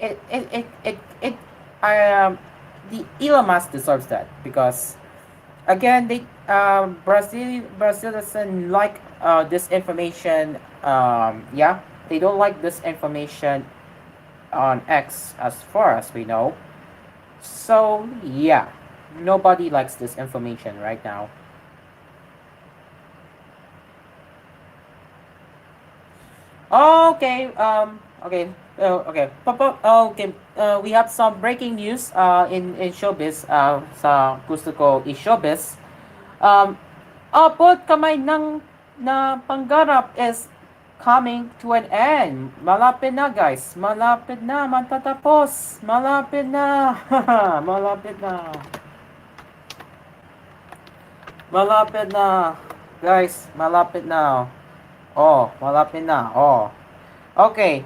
it the Elon Musk deserves that because again they Brazil doesn't like this information. Yeah, they don't like this information on X as far as we know. So yeah, nobody likes this information right now. Okay, okay. Okay, we have some breaking news in showbiz. Sa gusto ko i-showbiz. Um, Abot kamay ng na pangarap is coming to an end. Malapit na guys. Malapit na. Matatapos. Malapit na. Malapit na. Malapit na. Guys, malapit na. Oh, malapit na. Oh. Okay.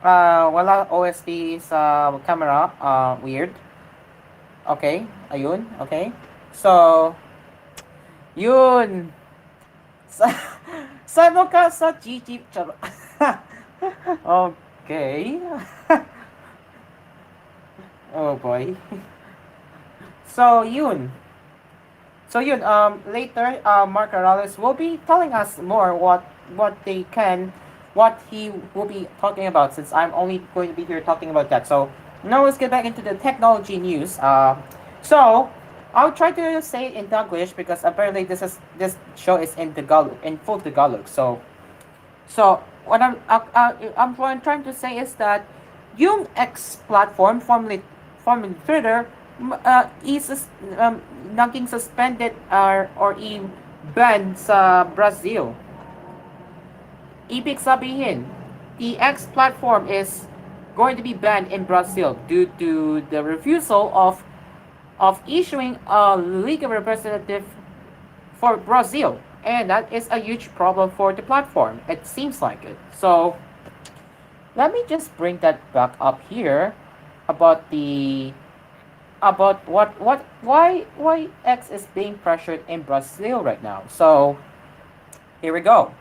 Wala OST sa camera. Weird. Okay. Ayun. Okay. So, yun. Sa, sa ka sa GG. Charo. Okay. Oh boy. So, yun. So yun, later, Mark Morales will be telling us more what they can, what he will be talking about. Since I'm only going to be here talking about that. So now let's get back into the technology news. So I'll try to say it in Taglish because apparently this show is in Tagalog, in full Tagalog. So what I'm trying to say is that yung X platform, formerly Twitter, is naging suspended or i-ban sa Brazil. Ibig sabihin, the X platform is going to be banned in Brazil due to the refusal of issuing a legal representative for Brazil. And that is a huge problem for the platform. It seems like it. So let me just bring that back up here about the about why X is being pressured in Brazil right now. So here we go.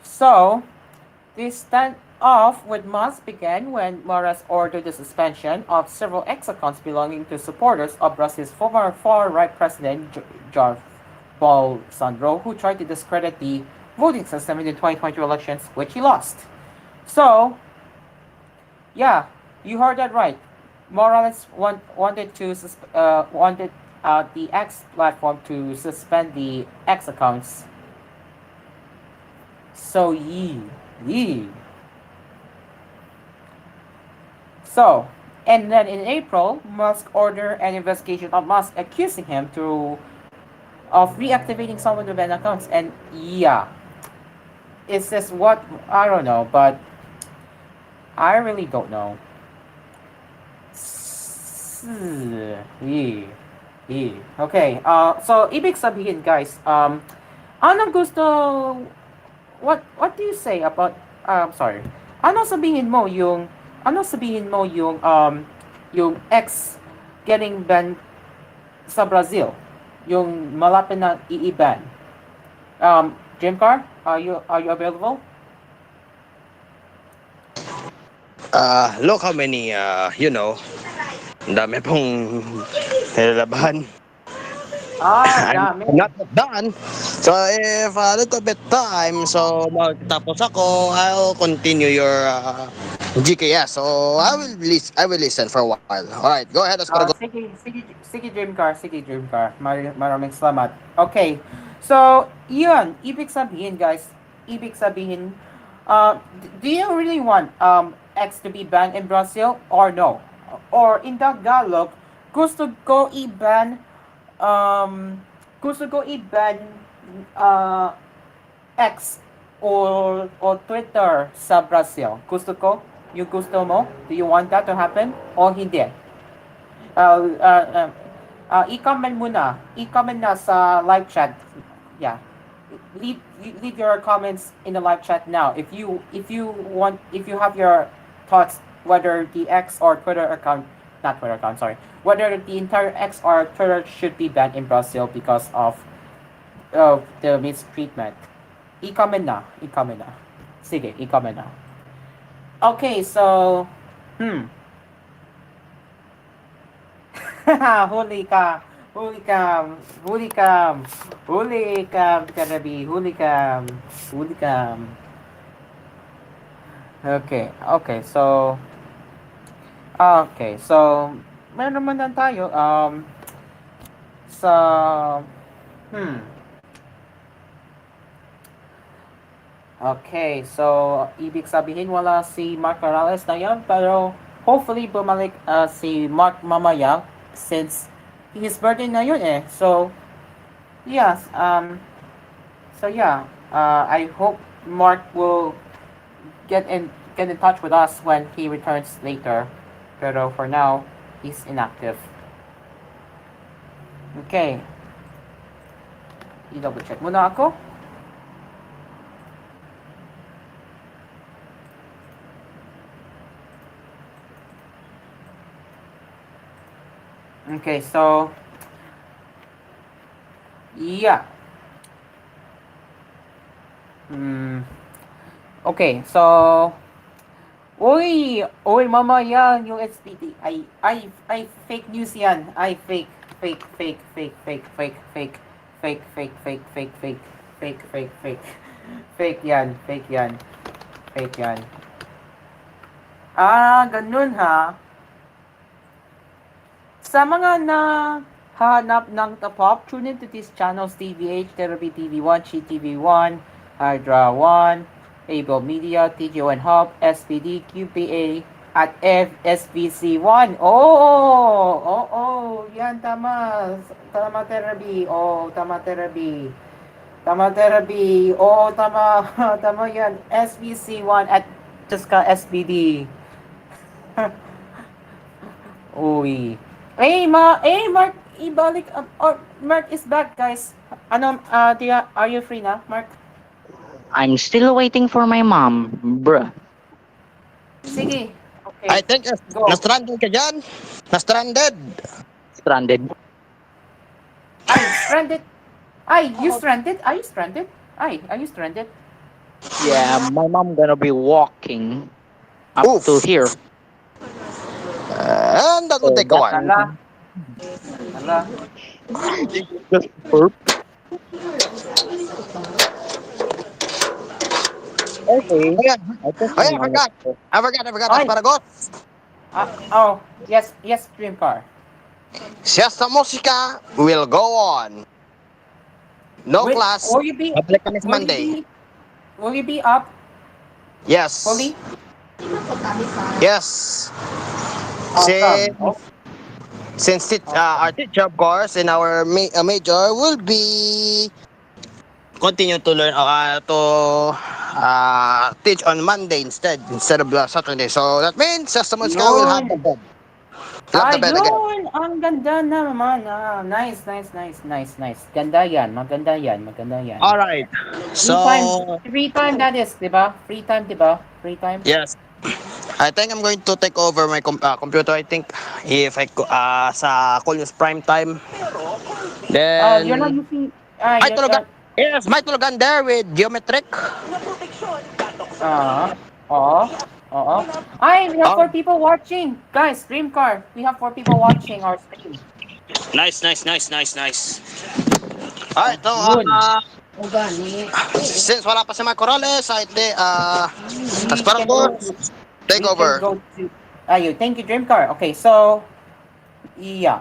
So this standoff with Musk began when Morales ordered the suspension of several X accounts belonging to supporters of Brazil's former far-right president Jair Bolsonaro, who tried to discredit the voting system in the 2022 elections, which he lost. So yeah, you heard that right. Morales wanted the X platform to suspend the X accounts. So yee. So, and then in April, Musk ordered an investigation of Musk accusing him of reactivating some of the banned accounts. And yeah, it's just what I don't know, but I really don't know. Okay. So ibig sabihin, guys, anong gusto what do you say about sorry. Ano sabihin mo yung X getting banned sa Brazil? Yung malapit na i-ban. Jim Carr, are you available? Look how many, ang dami pong nilalabahan. I'm Dami. not yet done. So if a little bit time, so magtapos ako, I'll continue your GKS. So I will listen for a while. All right, go ahead, Oscar. Go. Sige Dream Car. Maraming salamat. Okay. So, yun, ibig sabihin, do you really want X to be banned in Brazil or no? Or in Tagalog, gusto ko i-ban X or Twitter sa Brazil. Yung gusto mo? Do you want that to happen? O hindi? I-comment muna. I-comment na sa live chat. Yeah. Leave your comments in the live chat now. If you have your thoughts whether the X or Twitter account, not Twitter account, sorry, whether the entire X or Twitter should be banned in Brazil because of the mistreatment. I-comment na. Sige, i-comment na. Okay, so, hmm. huli ka. Huli ka. Huli ka. Huli ka, Karabi. Huli ka. Huli ka. Okay, so, meron naman lang tayo, sa, hmm, okay, so, ibig sabihin wala si Mark Morales na yan, pero hopefully bumalik si Mark mamaya since his birthday na yun eh. So, yes, I hope Mark will get in touch with us when he returns later. Pero for now, he's inactive. Okay. I-double check muna ako. Okay, so yeah. Okay, so uy, mama yan, yung SPT. Ay, fake news yan. Ay, fake, fake, fake, fake, fake, fake, fake, fake, fake, fake, fake, fake, fake, fake, fake, fake yan, fake yan, fake yan. Ganun ha. Sa mga na hanap ng Top, tune into these channels: TVH, Therapy TV1, Chi TV1, Hydra 1, Able Media, TGON Hub, SPD, QPA, at FSBC1. Yan, tama. Tama therapy. Tama therapy. Tama therapy. Tama. Tama yan. SBC1 at just ka SPD. Uy. Mark, ibalik, Mark is back, guys. Are you free na, Mark? I'm still waiting for my mom, bruh. Sige. Okay. I think Go. na-stranded ka dyan. Na-stranded. Stranded. Stranded. You stranded? Are you stranded? Are you stranded? Yeah, my mom gonna be walking up Oof. to here. And that would take a while. Hala. Just burp. Okay. Ayan. I just I forgot. I forgot. Ay. Asparagot. Yes, Dream Car. Siesta Musica will go on. No class. Will you be Public next Monday. Will you be up Yes. fully? Yes. Awesome. Since our teacher, of course, in our major will be continue to learn to teach on Monday instead of Saturday. So that means Siesta Musica will have the bed. Have the bed again. Ayun, ang ganda naman. Nice. Ganda yan, maganda yan. All right. So Free time that is, di ba? Free time. yes. I think I'm going to take over my computer. I think if I sa Cool News Prime Time. Then You're not using, yes, may tulugan there with geometric. Oo. We have 4 people watching. Guys, Dream Car, we have 4 people watching our stream. Nice. Alright, so since wala pa si Mark Corrales, I think Asparagot, take over. Thank you, Dream Car. Okay, so yeah.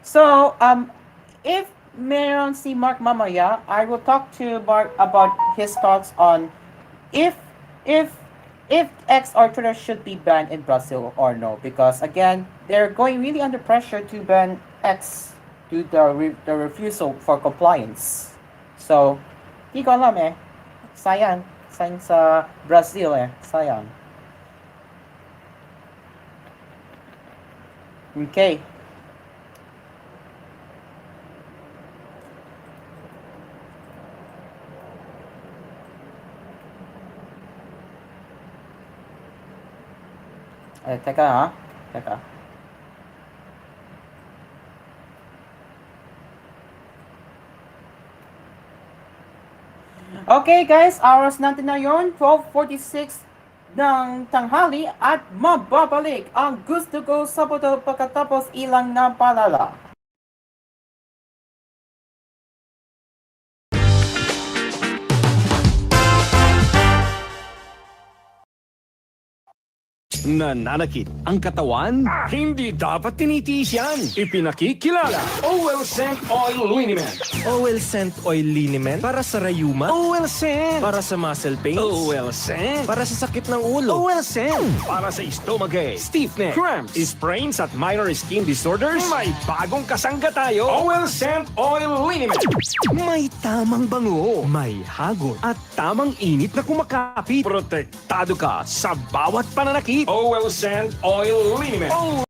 So if meron si Mark mamaya, I will talk to Mark about his thoughts on if X or Twitter should be banned in Brazil or no, because again, they're going really under pressure to ban X due to the refusal for compliance. So, di ko alam eh. Sayang sa Brazil eh. Sayang. Okay. Teka. Okay guys, oras natin na yun, 12:46. ng tanghali at mababalik ang gusto ko sa puto pagkatapos ilang na palala. Nananakit ang katawan? Hindi dapat tinitiis yan. Ipinakikilala. OL Scent Oil Liniment. OL Scent Oil Liniment para sa rayuma, OL Scent. para sa muscle pains, OL Scent. para sa sakit ng ulo, OL Scent. Para sa stomachache, stiffness, cramps, sprains at minor skin disorders, may bagong kasangga tayo. OL Scent Oil Liniment. May tamang bango, may hagod at tamang init na kumakapit. Protektado ka sa bawat pananakit. OL Scent Oil Liniment.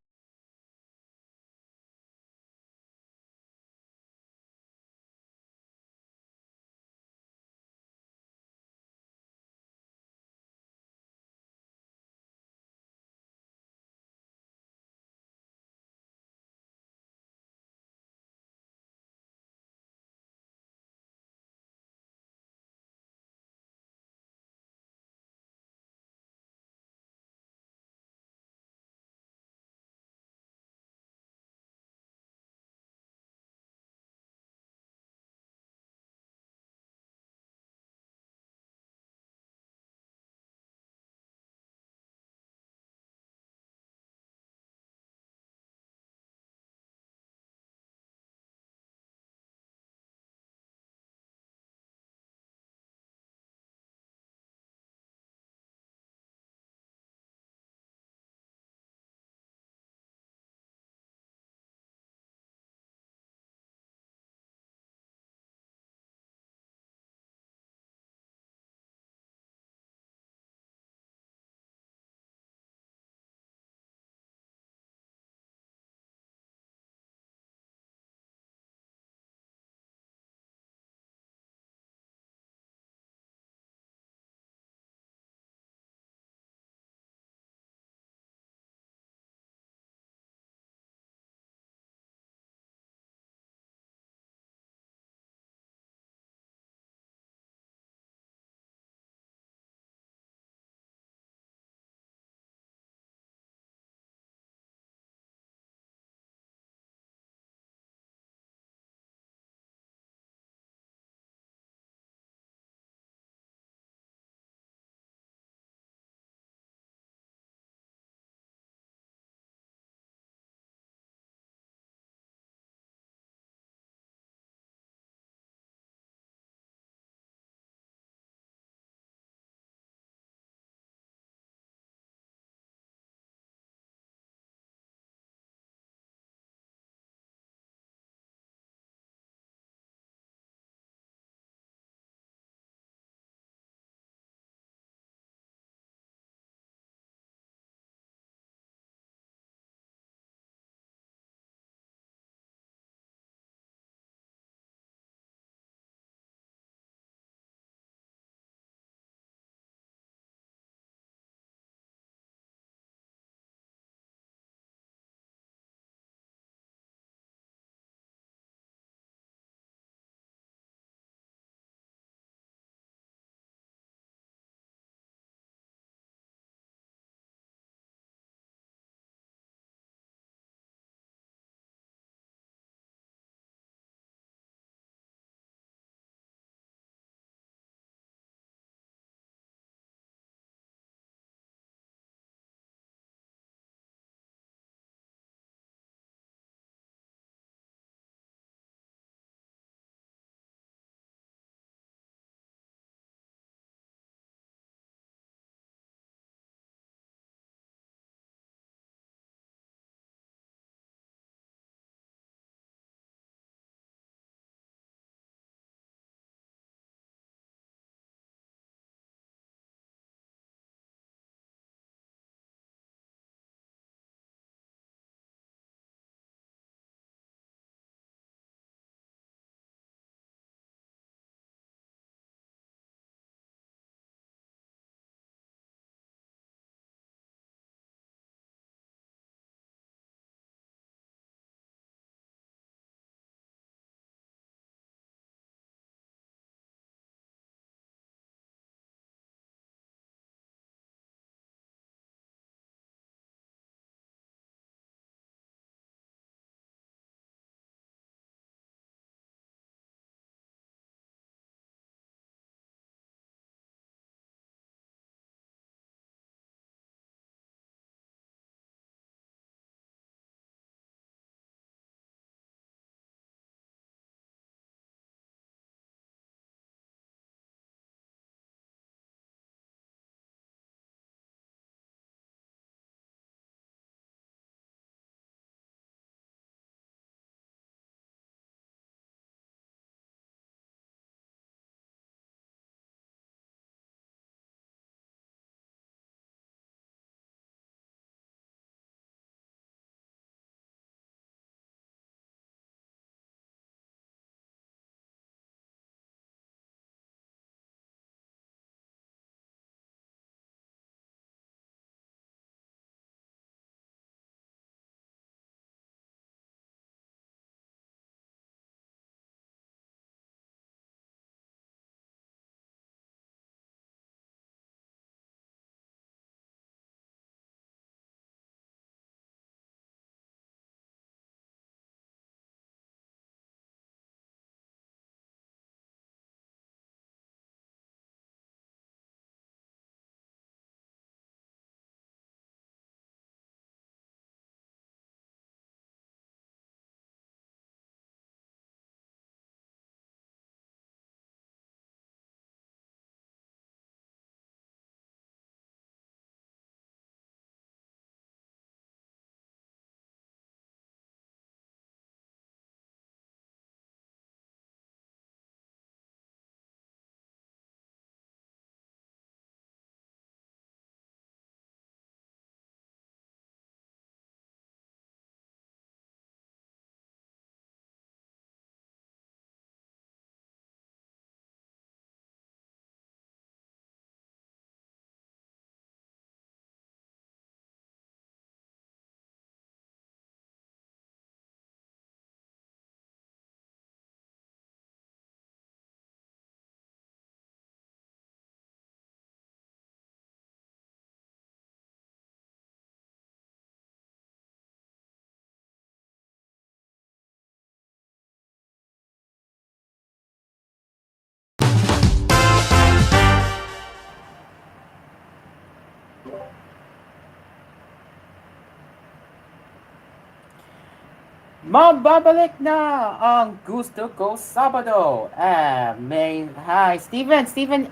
Mababalik na ang Gusto Ko Sabado. Hi, Steven. Steven,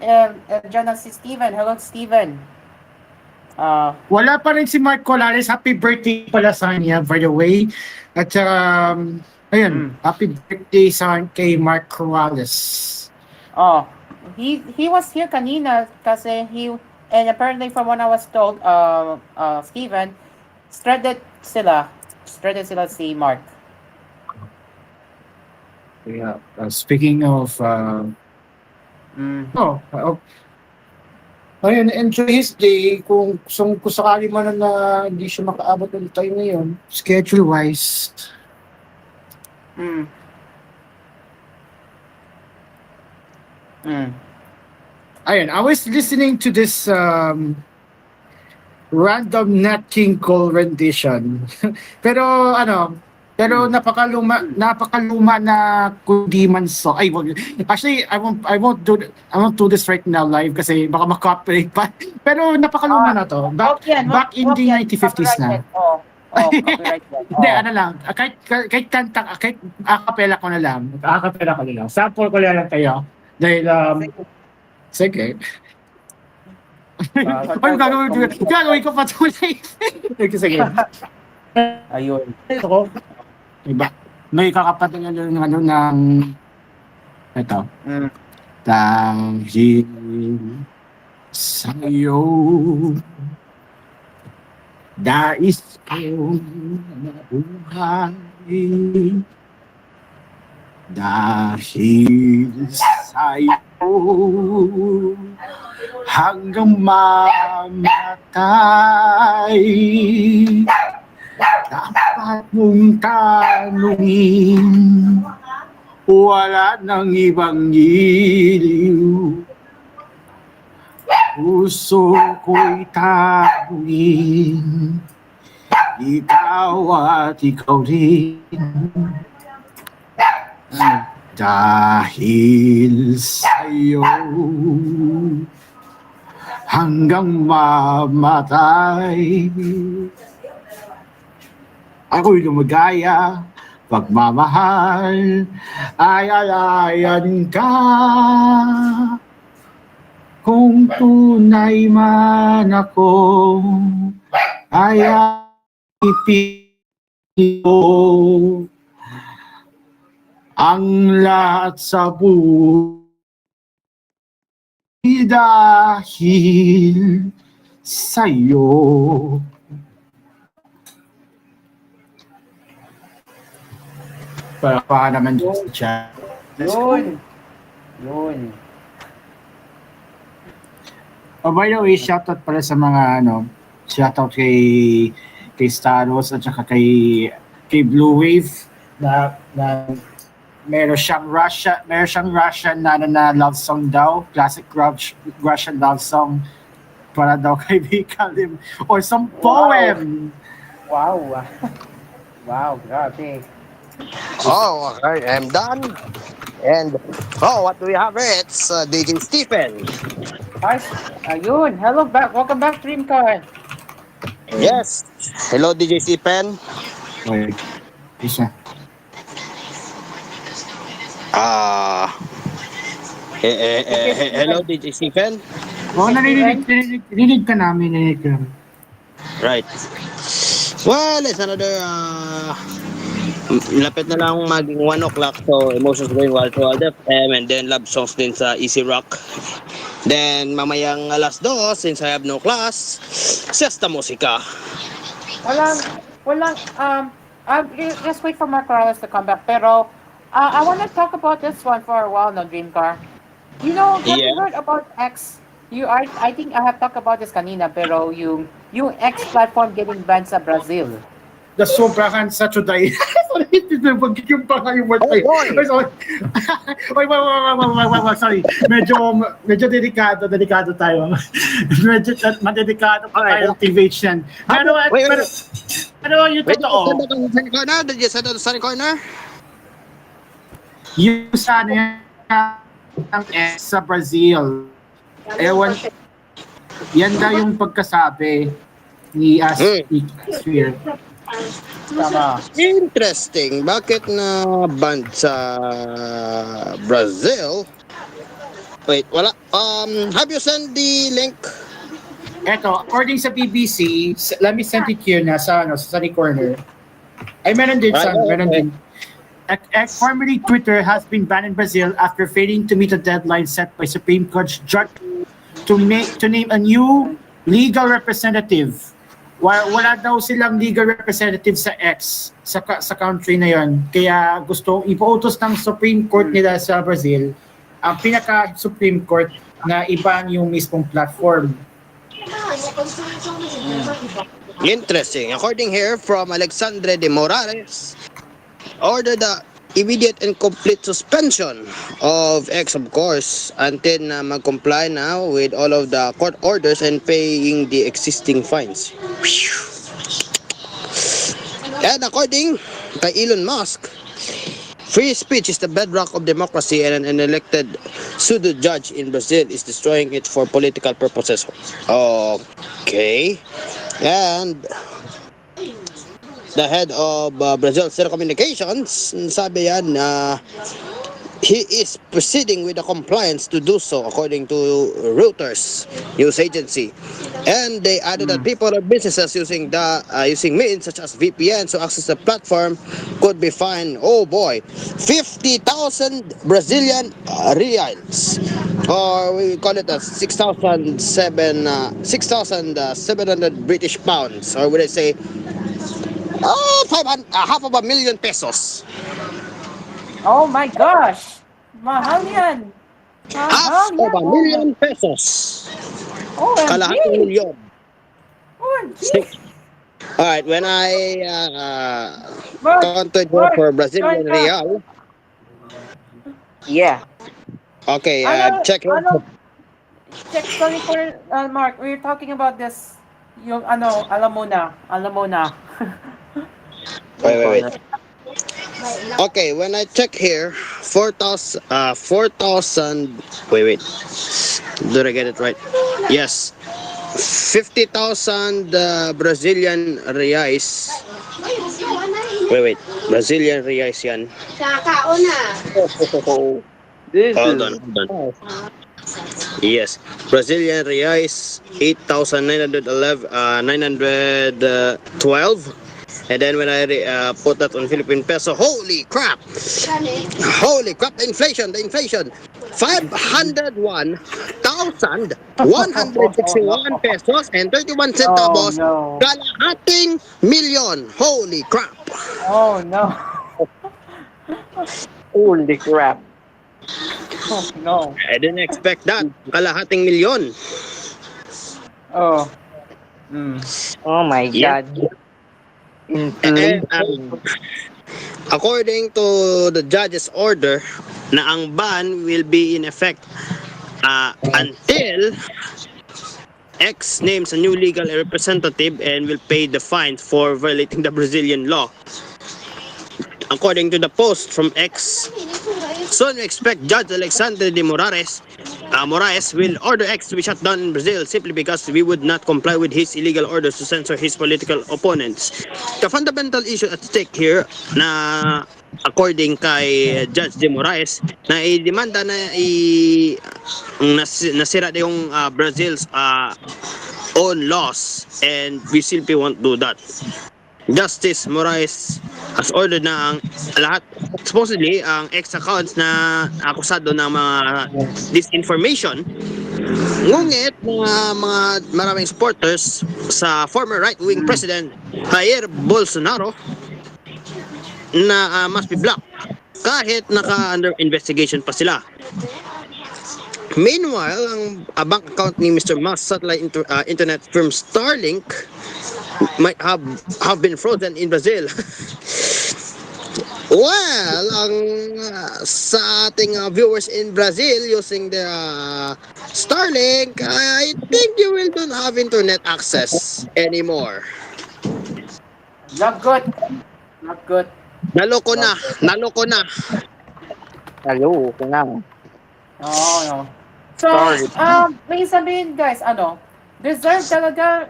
dyan na si Steven. Hello, Steven. Wala pa rin si Mark Colares. Happy birthday pala sa kanya, by the way. At ayun, happy birthday kay Mark Colares. Oh, he was here kanina kasi and apparently from what I was told, Steven, stranded sila si Mark. Yeah. Speaking of, ayun, enjoy his day. Kung sakali man na hindi siya makaabot ng time ngayon, schedule-wise. Ayun, I was listening to this random Nat King Cole rendition. pero napakaluma na Kundiman song. Ay, wag. Actually, I won't do this right now live kasi baka ma-copyright pa. Pero napakaluma na to. Back in the 1950s na. Copyright. Hindi, lang. Kahit kanta, kahit acapella ko na lang. Sample ko na lang kayo. Dahil, sige. Ay, gagawin ko pa tuloy. Sige. Ayun. Ako, iba. May kakapatid ng ito. Dahil sa'yo dais kong mabuhay, dahil sa'yo hanggang mamatay. Dapat mong tanungin, wala nang ibang giliw. Puso ko'y tanungin, ikaw at ikaw rin. Dahil sa'yo hanggang mamatay. Ako'y lumagaya, pagmamahal ay alayan ka. Kung tunay man ako, ay ipili ko ang lahat sa buhay dahil sa'yo. Para naman siya. Yun. Oh, by the way, shoutout pala sa mga shoutout kay Staros at saka kay Blue Wave na meron siyang Russian na love song daw, classic Russian love song para daw kay Vikalim or some poem. Wow. Wow, grabe. Oh, okay, I'm done. And, what do we have here? It's DJ Stephen. Hi, ayun. Hello back. Welcome back, Dreamcar. Yes. Hello, DJ Stephen. Wait, isa. Hello, DJ Stephen. Oh, narinig ka namin. Right. Well, it's another, lapit na lang maging 1 o'clock, so Emotions going wild to Wild FM, and then love songs din sa Easy Rock. Then mamayang alas 2, since I have no class, Siesta Musika. Walang, just wait for Mark Morales to come back. Pero, I want to talk about this one for a while now, Dreamcar. You know, have you heard about X? I think I have talked about this kanina, pero yung X platform getting banned sa Brazil. Sobrahan sa today. Sorry, nabagit yung pangayon mo tayo. Sorry. Medyo delikado tayo. Medyo madedikado pa tayo activation. Pero yung totoo. Did you say that sa corner? Yung sana ng X sa Brazil. Ewan, yan daw yung pagkasabi ni Sphere. Tama. Interesting. Bakit na banned sa Brazil? Wait, wala. Have you sent the link? Eto, according sa BBC, let me send it here na sa sunny corner. Ay, meron din, Right, meron okay. din. Formerly, Twitter has been banned in Brazil after failing to meet a deadline set by Supreme Court judge to name a new legal representative. Wala daw silang legal representative sa X, sa country na yon. Kaya gusto ipautos ng Supreme Court nila sa Brazil ang pinaka-Supreme Court na iban yung mismong platform. Interesting. According here from Alexandre de Morales, ordered the immediate and complete suspension of X, of course, until na mag-comply now with all of the court orders and paying the existing fines. And according kay Elon Musk, free speech is the bedrock of democracy, and an elected pseudo judge in Brazil is destroying it for political purposes. Okay. And the head of Brazil Telecommunications, sabi yan he is proceeding with the compliance to do so according to Reuters news agency. And they added that people or businesses using means such as VPN to access the platform could be fined, oh boy, 50,000 Brazilian reals, or we call it as 6,700 British pounds, or would I say 500, half of a million pesos. Oh my gosh! Mahal yan! Half Mahal of a million pesos. OMG! Kalahating milyon. OMG! Alright, when I Mark, counted Mark, for Brazilian Mark. real, Yeah. okay, check it. Check, sorry for, Mark, we're talking about this, yung alam mo na. Wait. Okay, when I check here, 4,000, wait. Did I get it right? Yes. 50,000 Brazilian reais. Wait. Brazilian reais yan. Hold on. Yes. Brazilian reais, 8,912. And then when I put that on Philippine peso, holy crap, the inflation, 501,161 pesos and 31 centavos, no. kalahating milyon, holy crap. Oh no. Holy crap. Oh no. I didn't expect that, kalahating milyon. Oh. Oh my Yeah. God. And according to the judge's order, na ang ban will be in effect until X names a new legal representative and will pay the fine for violating the Brazilian law. According to the post from X, soon we expect Judge Alexandre de Moraes will order X to be shut down in Brazil simply because we would not comply with his illegal orders to censor his political opponents. The fundamental issue at stake here na according kay Judge de Moraes na i-demanda na nasira na yung Brazil's own laws, and we simply won't do that. Justice Moraes has ordered na ang lahat, supposedly, ang X accounts na akusado ng mga disinformation. Ngunit mga maraming supporters sa former right-wing president Jair Bolsonaro na must be blocked kahit naka-under investigation pa sila. Meanwhile, ang bank account ni Mr. Musk's satellite internet firm Starlink might have been frozen in Brazil. Well, sa ating viewers in Brazil using the Starlink, I think you will not have internet access anymore. Not good. Naloko na. Hello, na. Oh, no. So, Sorry. may sabihin guys, deserve talaga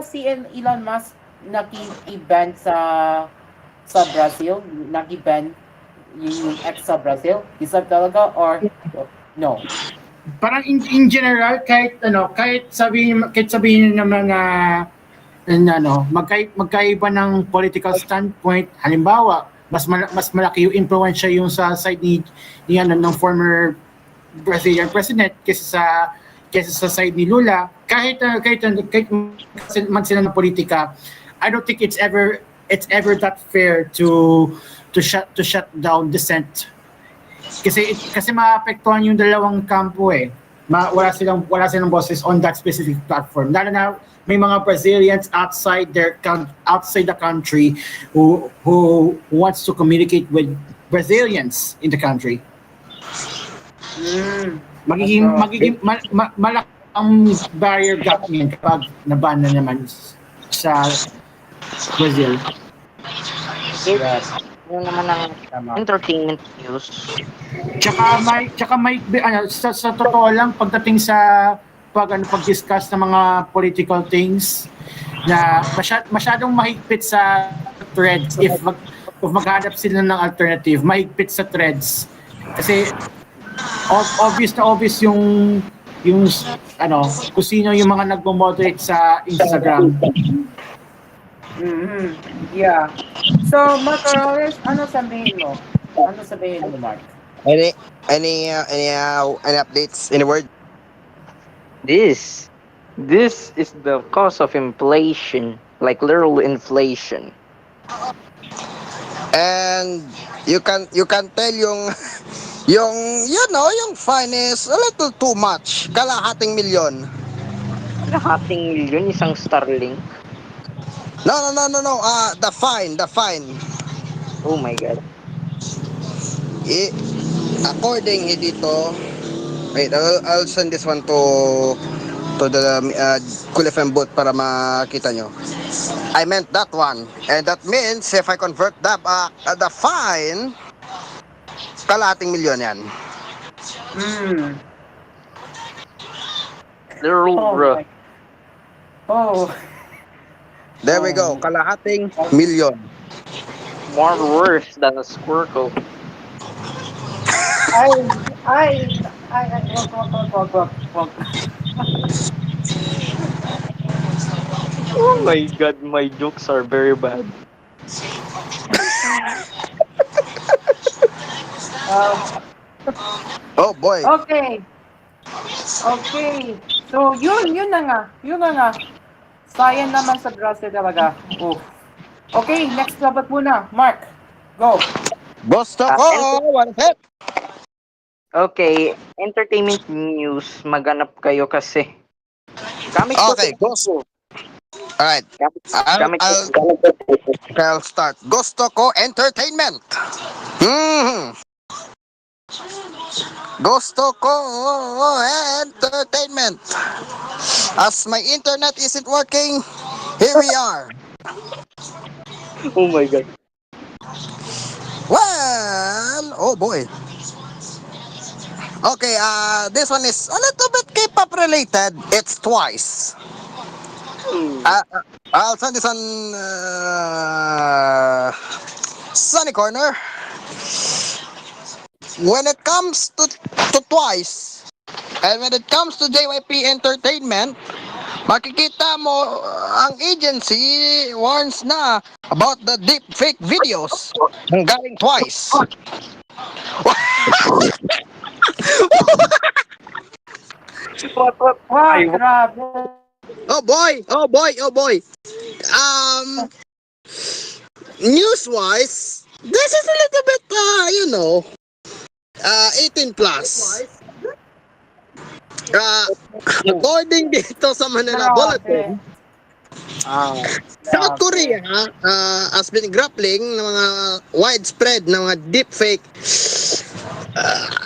si Elon Musk naki-ban sa Brazil, naki-ban yung ex sa Brazil? Deserve talaga or no? Parang in general, kahit sabihin naman na magkaiba ng political standpoint, halimbawa, mas malaki yung impluwensya yung sa side ng former Brazilian president kaysa sa side ni Lula. Kahit man sila ng politika, I don't think it's ever that fair to shut down dissent. Kasi maapektuhan yung dalawang kampo eh. Wala silang boses on that specific platform. Lalo na may mga Brazilians outside the country who wants to communicate with Brazilians in the country. Magiging malaki ang barrier gap niyan kapag naban na naman sa Brazil. Yun naman ang entertainment news. Tsaka may sa totoo lang pagdating sa pag-discuss ng mga political things na masyadong mahigpit sa threads if maghanap sila ng alternative, mahigpit sa threads. Kasi obvious yung kung sino yung mga nagmo-moderate sa Instagram. Yeah. So, Mark Morales, ano sabihin mo? Mark? Any updates? Any word? This is the cause of inflation, like literal inflation. And you can tell yung fine is a little too much. Kalahating milyon. Kalahating milyon, isang Starlink. No. The fine. Oh my God. According dito, wait, I'll send this one to the Cool FM booth para makita nyo. I meant that one, and that means if I convert the fine, kalahating milyon yan. Literal, bro. There we go, kalahating milyon. More worse than a Squircle. Wag. Oh my God, my jokes are very bad. Oh boy. Okay. So, yun na nga. Sayang naman sa Brazil talaga. Okay, next labat muna. Mark, go. Gusto ko, one hit. Okay, entertainment news. Maganap kayo kasi. Okay, go. Alright, I'll start. Gusto ko entertainment. Gusto ko entertainment. As my internet isn't working, here we are. Oh my God. Well, oh boy. Okay, this one is a little bit K-pop related. It's Twice. I'll send this on Sunny Corner. When it comes to Twice, and when it comes to JYP Entertainment, makikita mo ang agency warns na about the deep fake videos ng galing Twice. What? Grabe. Oh boy. News-wise, this is a little bit, 18 plus. According dito sa Manila Bulletin, South Korea has been grappling ng mga widespread na mga deepfake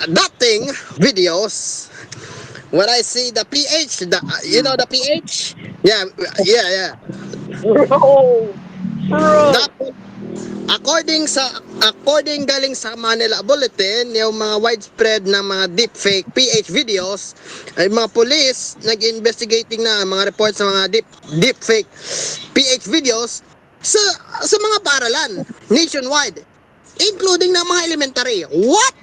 dating videos. When I see the PH, the PH? Yeah. Bro. According galing sa Manila Bulletin, yung mga widespread na mga deepfake PH videos, ay mga police nag-investigating na mga reports sa mga deepfake PH videos sa mga paaralan nationwide, including na mga elementary. What?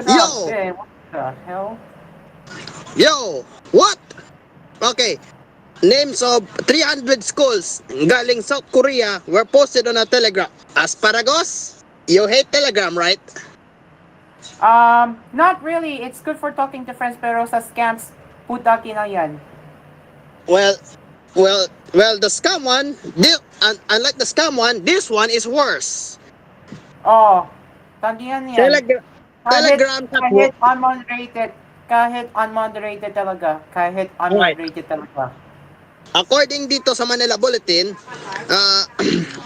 Yo! Grabe, what the hell? Yo! What? Okay. Names of 300 schools galing South Korea were posted on a Telegram. Asparagus? You hate Telegram, right? Not really. It's good for talking to friends, pero sa scams, putaki na yan. Well, the scam one, unlike the scam one, this one is worse. Oh, tagihan yan. Telegram Kahit unmoderated talaga. Kahit unmoderated talaga. According dito sa Manila Bulletin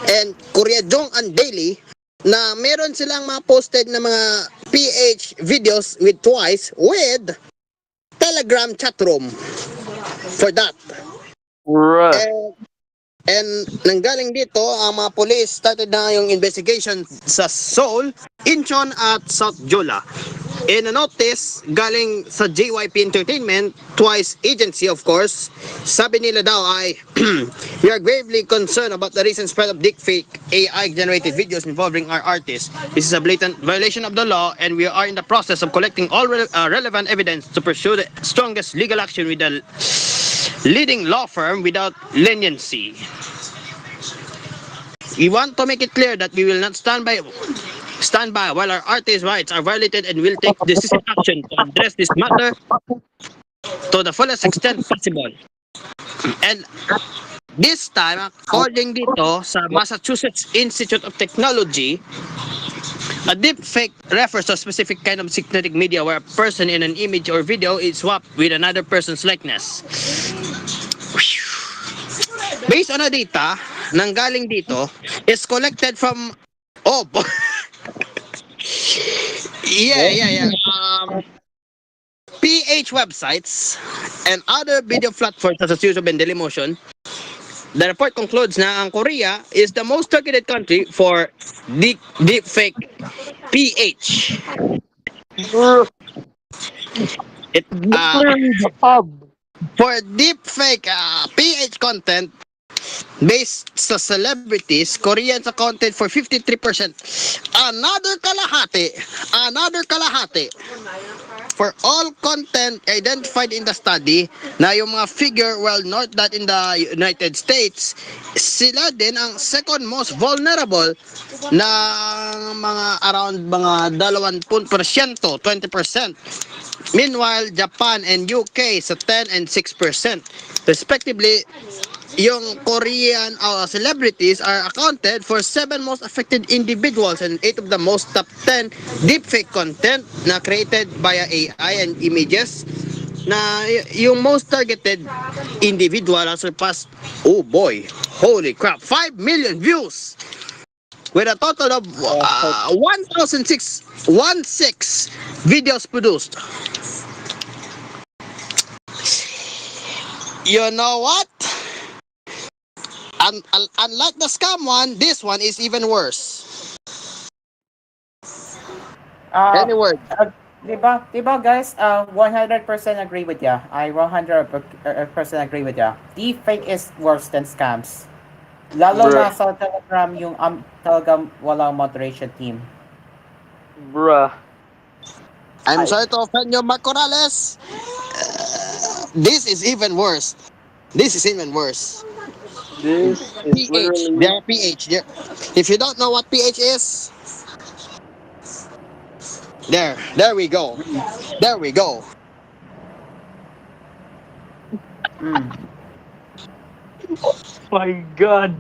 and Korea Jong-un Daily, na meron silang mga posted na mga PH videos with twice with Telegram chat room for that. Bruh. And nanggaling dito, ang mga police started na yung investigation sa Seoul, Incheon at South Jeolla. In a notice galing sa JYP Entertainment, Twice agency of course, sabi nila daw ay we are gravely concerned about the recent spread of deepfake AI generated videos involving our artists. This is a blatant violation of the law and we are in the process of collecting all relevant evidence to pursue the strongest legal action with the leading law firm without leniency. We want to make it clear that we will not stand by while our artists' rights are violated and will take decisive action to address this matter to the fullest extent possible. And this time, according dito sa Massachusetts Institute of Technology, a deepfake refers to a specific kind of synthetic media where a person in an image or video is swapped with another person's likeness. Based on the data nanggaling dito is collected from PH websites and other video platforms such as YouTube and Dailymotion. The report concludes na ang Korea is the most targeted country for deepfake PH. For deepfake PH content based sa celebrities, Koreans accounted for 53%. Another kalahati for all content identified in the study na yung mga figure, well, not that in the United States, sila din ang second most vulnerable na mga around mga 20%. Meanwhile, Japan and UK sa 10 and 6%. Respectively, yung Korean celebrities are accounted for 7 most affected individuals and 8 of the most top 10 deepfake content na created via AI and images na yung most targeted individual has surpassed, oh boy, holy crap, 5 million views with a total of 1,616 videos produced. You know what? Unlike the scam one, this one is even worse. Any word? Diba guys, 100% agree with ya. I 100% agree with ya. Deepfake is worse than scams. Lalo na sa Telegram yung talagang walang moderation team. Bruh. I'm sorry to offend you, Mark Corrales. This is even worse. This is PH. They are PH. If you don't know what PH is, there we go. My God.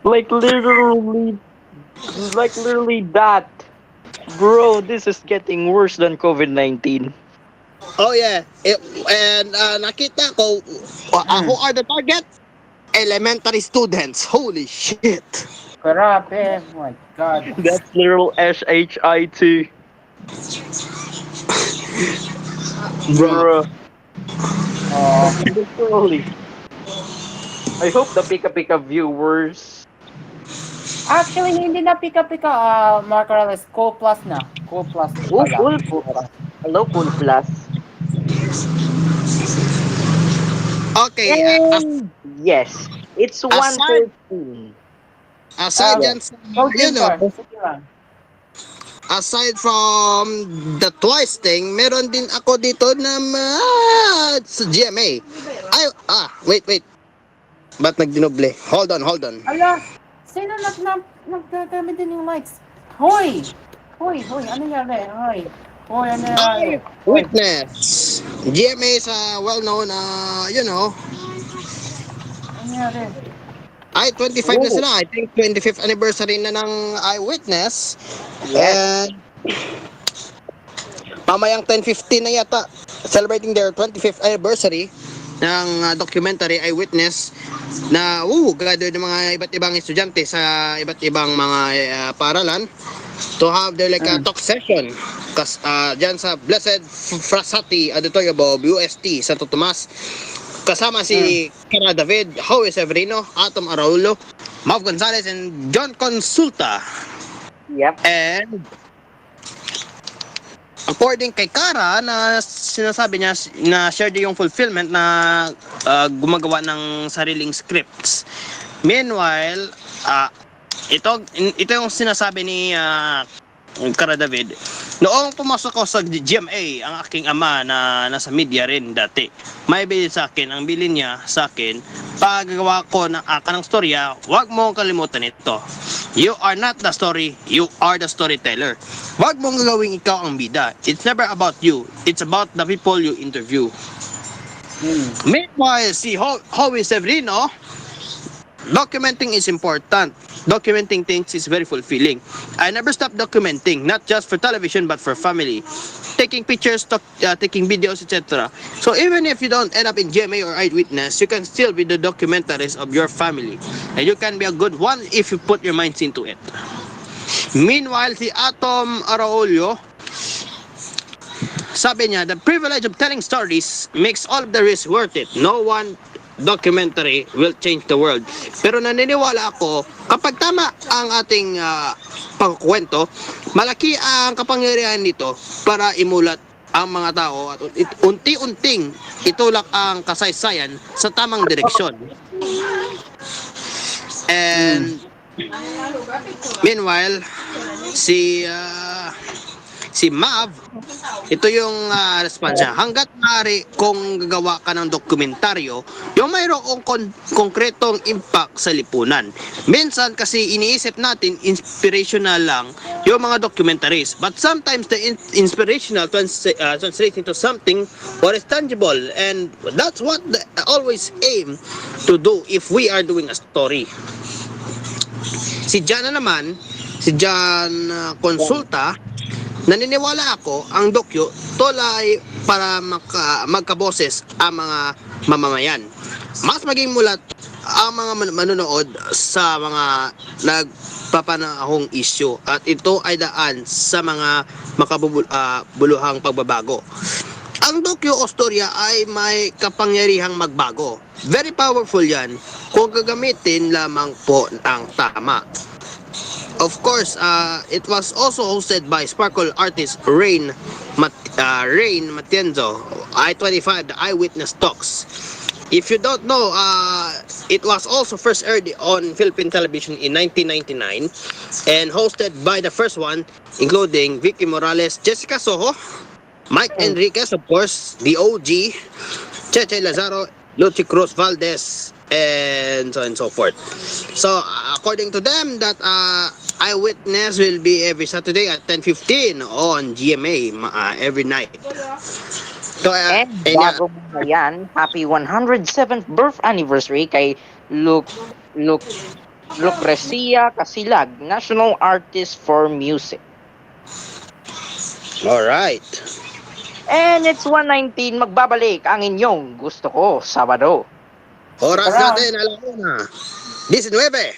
Like literally that. Bro, this is getting worse than COVID-19. Oh yeah. And nakita ko who are the target? Elementary students. Holy shit. Grabe, oh my God. That's literal SHIT. Bro. Literally. I hope the Pika Pika viewers Actually, hindi na pika-pika, Mark Morales. Cool Plus na. Cool Plus Oh, pala. cool po. Hello, Cool Plus. Okay, And yes, it's aside 1:13. aside Um, yan sa, Go, you know, Junior. Sige lang. aside from the twice thing, meron din ako dito na sa GMA. Ay, wait. Ba't nagdinoble? Hold on. Ala, sino naggamit din yung lights? Hoy! Hoy, ano nangyari? Hoy, ano nangyari? Ay, Hoy, witness. GMA is a well-known, ano nangyari? ay, 25 na Oh, sila. I think 25th anniversary na ng Eyewitness. yes. And pamayang 10:15 na yata, celebrating their 25th anniversary ng documentary Eyewitness na gather ng mga iba't ibang estudyante sa iba't ibang mga paralan to have their like a talk session dyan sa Blessed Frasati Auditorio Bob UST Santo Tomas, kasama si Kara David, Howie Severino, Atom Araulo, Mav Gonzalez, and John Consulta. Yep. And according kay Kara, na sinasabi niya na share din yung fulfillment na gumagawa ng sariling scripts. Meanwhile, ito yung sinasabi ni Kara David. Noong pumasok ako sa GMA, ang aking ama na nasa media rin dati, may bili sa akin, ang bili niya sa akin, paggawa ko ng ng storya, huwag mo kalimutan ito. You are not the story, you are the storyteller. Huwag mong gagawing ikaw ang bida. It's never about you, it's about the people you interview. Meanwhile, si Howie Severino, documenting is important. Documenting things is very fulfilling. I never stop documenting, not just for television but for family. Taking pictures, taking videos, etc. So even if you don't end up in GMA or Eyewitness, you can still be the documentaries of your family. And you can be a good one if you put your minds into it. Meanwhile, si Atom Araulio, sabi niya, the privilege of telling stories makes all of the risk worth it. No one documentary will change the world. Pero naniniwala ako, kapag tama ang ating pagkukwento, malaki ang kapangyarihan nito para imulat ang mga tao at unti-unting itulak ang kasaysayan sa tamang direksyon. And meanwhile, si Mav, ito yung response niya. Hanggat maaari kung gagawa ka ng dokumentaryo, yung mayroong konkretong impact sa lipunan. Minsan kasi iniisip natin inspirational lang yung mga documentaries. But sometimes the inspirational translates into something what is tangible. And that's what I always aim to do if we are doing a story. Si Jan naman, si Jan Consulta, naniniwala ako ang dokyo tulay para magkaboses ang mga mamamayan. Mas maging mulat ang mga manonood sa mga nagpapanahong isyu at ito ay daan sa mga makabuluhang pagbabago. Ang dokyo o storya ay may kapangyarihang magbago. Very powerful yan kung gagamitin lamang po ang tama. Of course, it was also hosted by Sparkle artist Rain Matienzo, I-25, the Eyewitness Talks. If you don't know, it was also first aired on Philippine television in 1999 and hosted by the first one, including Vicky Morales, Jessica Soho, Mike Enriquez, of course, the OG, Cheche Lazaro, Luchi Cruz Valdez, and so on and so forth. So, according to them, that Eyewitness will be every Saturday at 10:15 on GMA every night. So, And bago mo na yan, happy 107th birth anniversary kay Lucrecia Casilag, National Artist for Music. Alright. And it's 1:19, magbabalik ang inyong gusto ko, Sabado. Oras Around. natin, alam mo na. 19.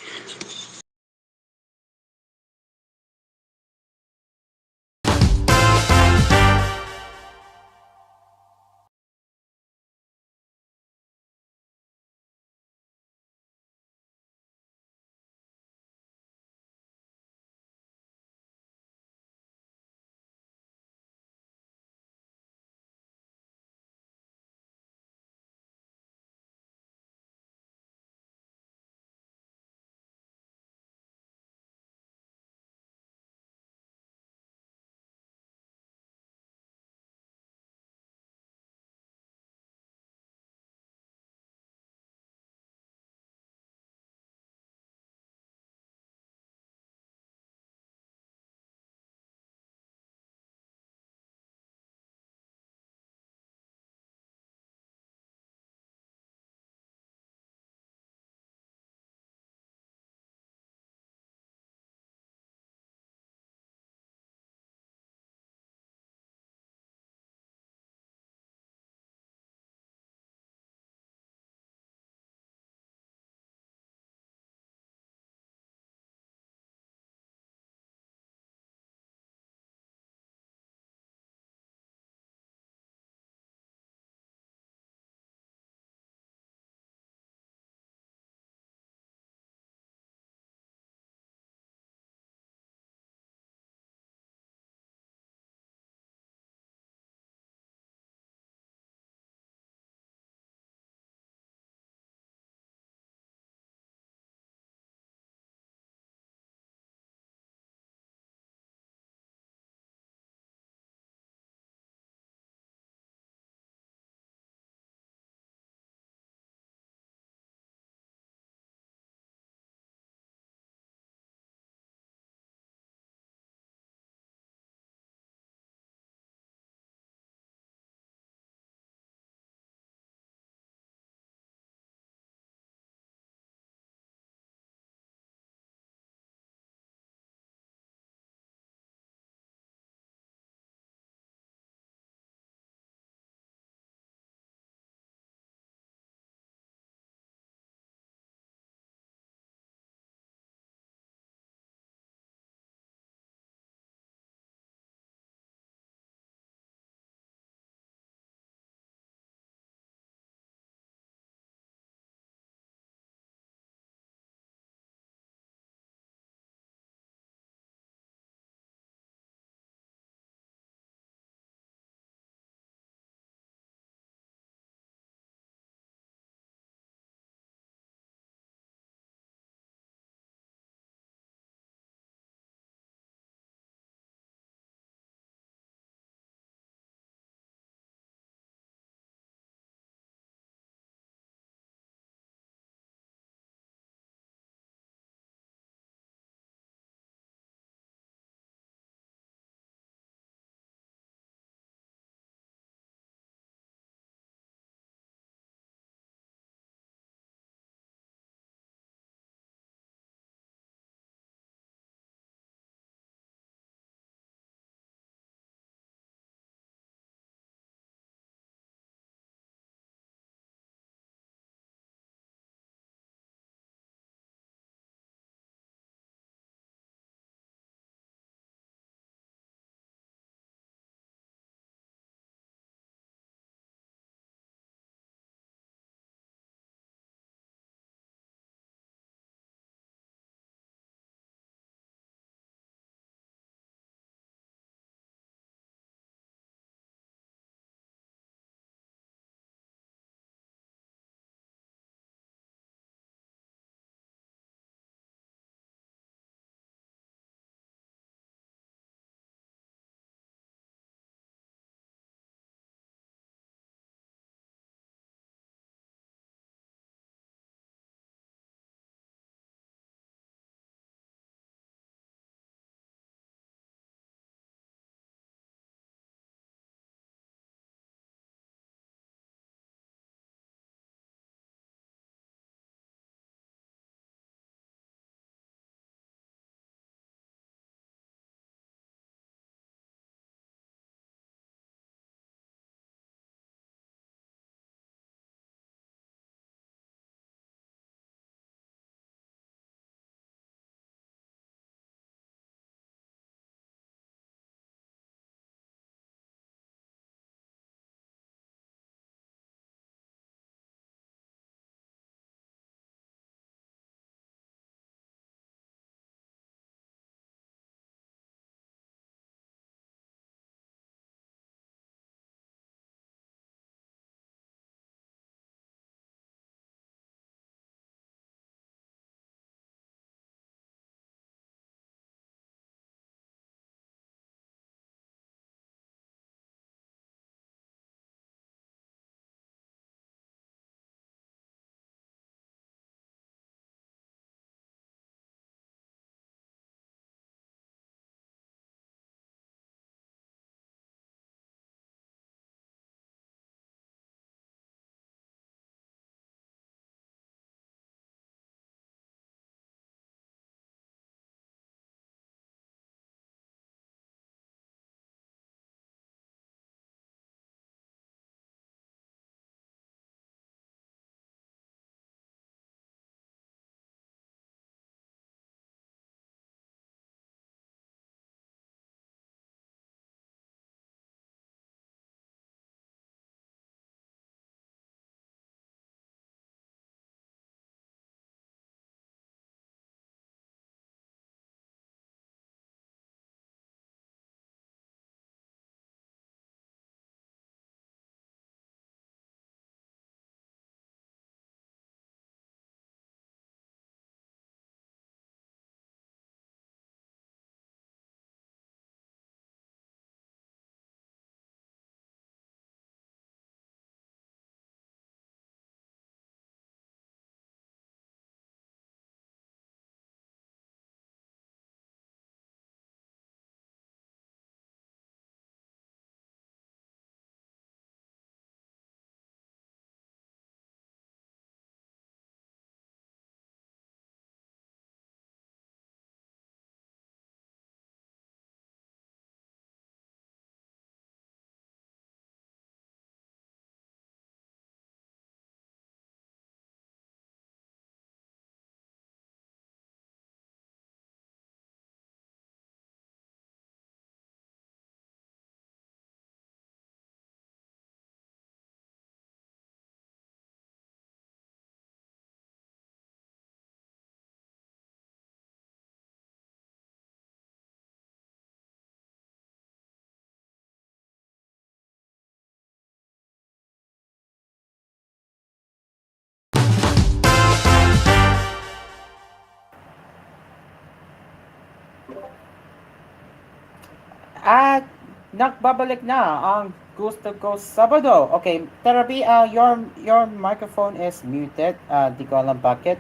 At nagbabalik na ang Gusto Ko Sabado. Okay, Therapy, your microphone is muted. Di ko alam bakit.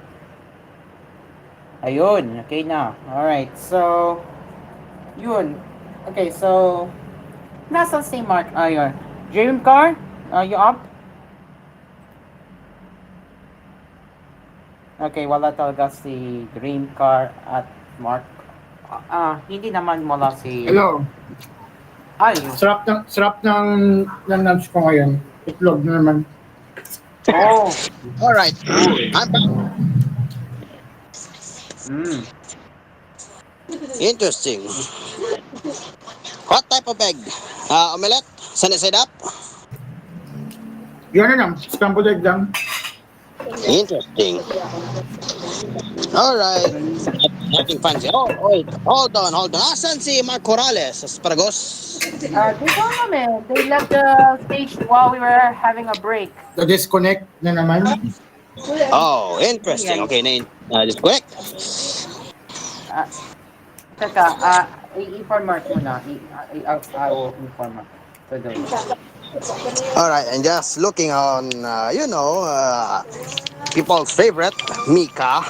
Ayun, okay na. Alright, so, yun. Okay, so, nasa si Mark. Ayun. Dream car, you up? Okay, wala talaga si Dream car at Mark. Hindi naman wala si... Hello. Ayun. Sarap ng lunch ko ngayon. Itlog na naman. Oh. Alright. I'm back. Mm. Interesting. What type of egg? Omelette? Sunny side up? Yun na lang. Scrambled egg lang. Interesting. Alright. Nothing fancy. Oh, wait. Hold on. Asan si Mark Corrales? Asparagus? They left the stage while we were having a break. Na-disconnect na naman. Oh, interesting. Okay, just quick. Teka, i-inform Mark muna. I will inform Mark. Alright, and just looking on, people's favorite, Mika.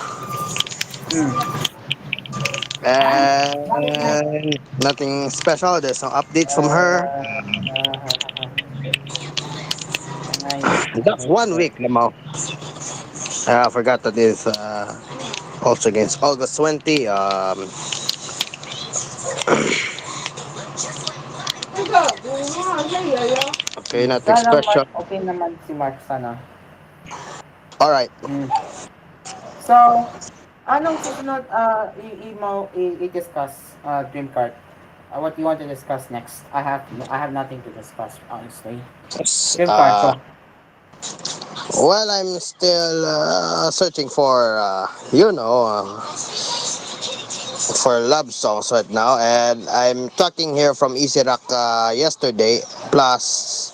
And nothing special. There's no updates from her. Just 1 week, Lamo. I forgot that is also against August 20. Okay, nothing Sana special. Mark, okay naman si Mark sana. Alright. So, anong susunod i-discuss, Dream Card? What do you want to discuss next? I have nothing to discuss, honestly. Dream Card, so. Well, I'm still searching for, for love songs right now, and I'm talking here from Easy Rock yesterday, plus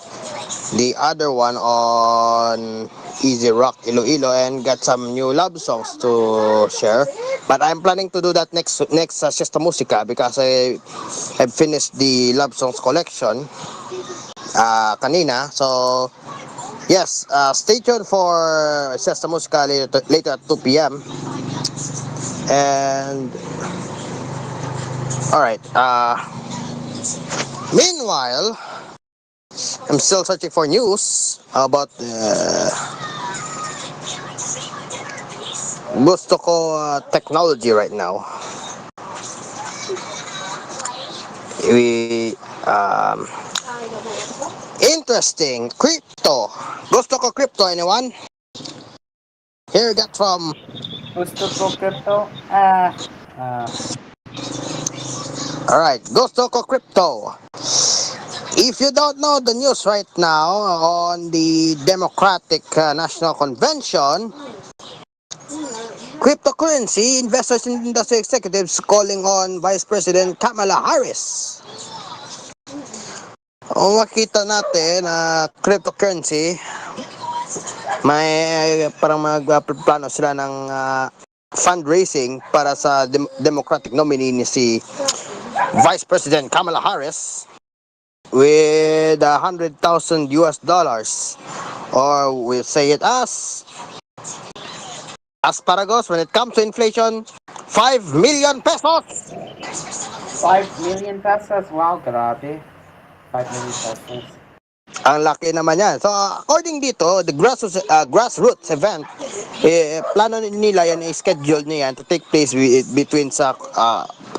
the other one on Easy Rock Iloilo, and got some new love songs to share. But I'm planning to do that next Siesta Musica, because I've finished the love songs collection kanina. So yes, stay tuned for Siesta Musica later at 2 p.m. And alright, meanwhile, I'm still searching for news about gusto ko technology right now. Interesting. Crypto. Gusto ko crypto, anyone? Here we got from Gusto ko crypto? Alright, Gusto ko crypto. If you don't know the news right now on the Democratic National Convention, cryptocurrency investors and industry executives calling on Vice President Kamala Harris. O makita natin na cryptocurrency, may parang magplano sila ng fundraising para sa Democratic nominee ni si Vice President Kamala Harris with $100,000 US, or we'll say it as asparagus when it comes to inflation, 5 million pesos. 5 million pesos? Wow, grabe. 5 million pesos. Ang laki naman yan. So, according dito, the grassroots event, plano nila yan, schedule niya yan to take place between sa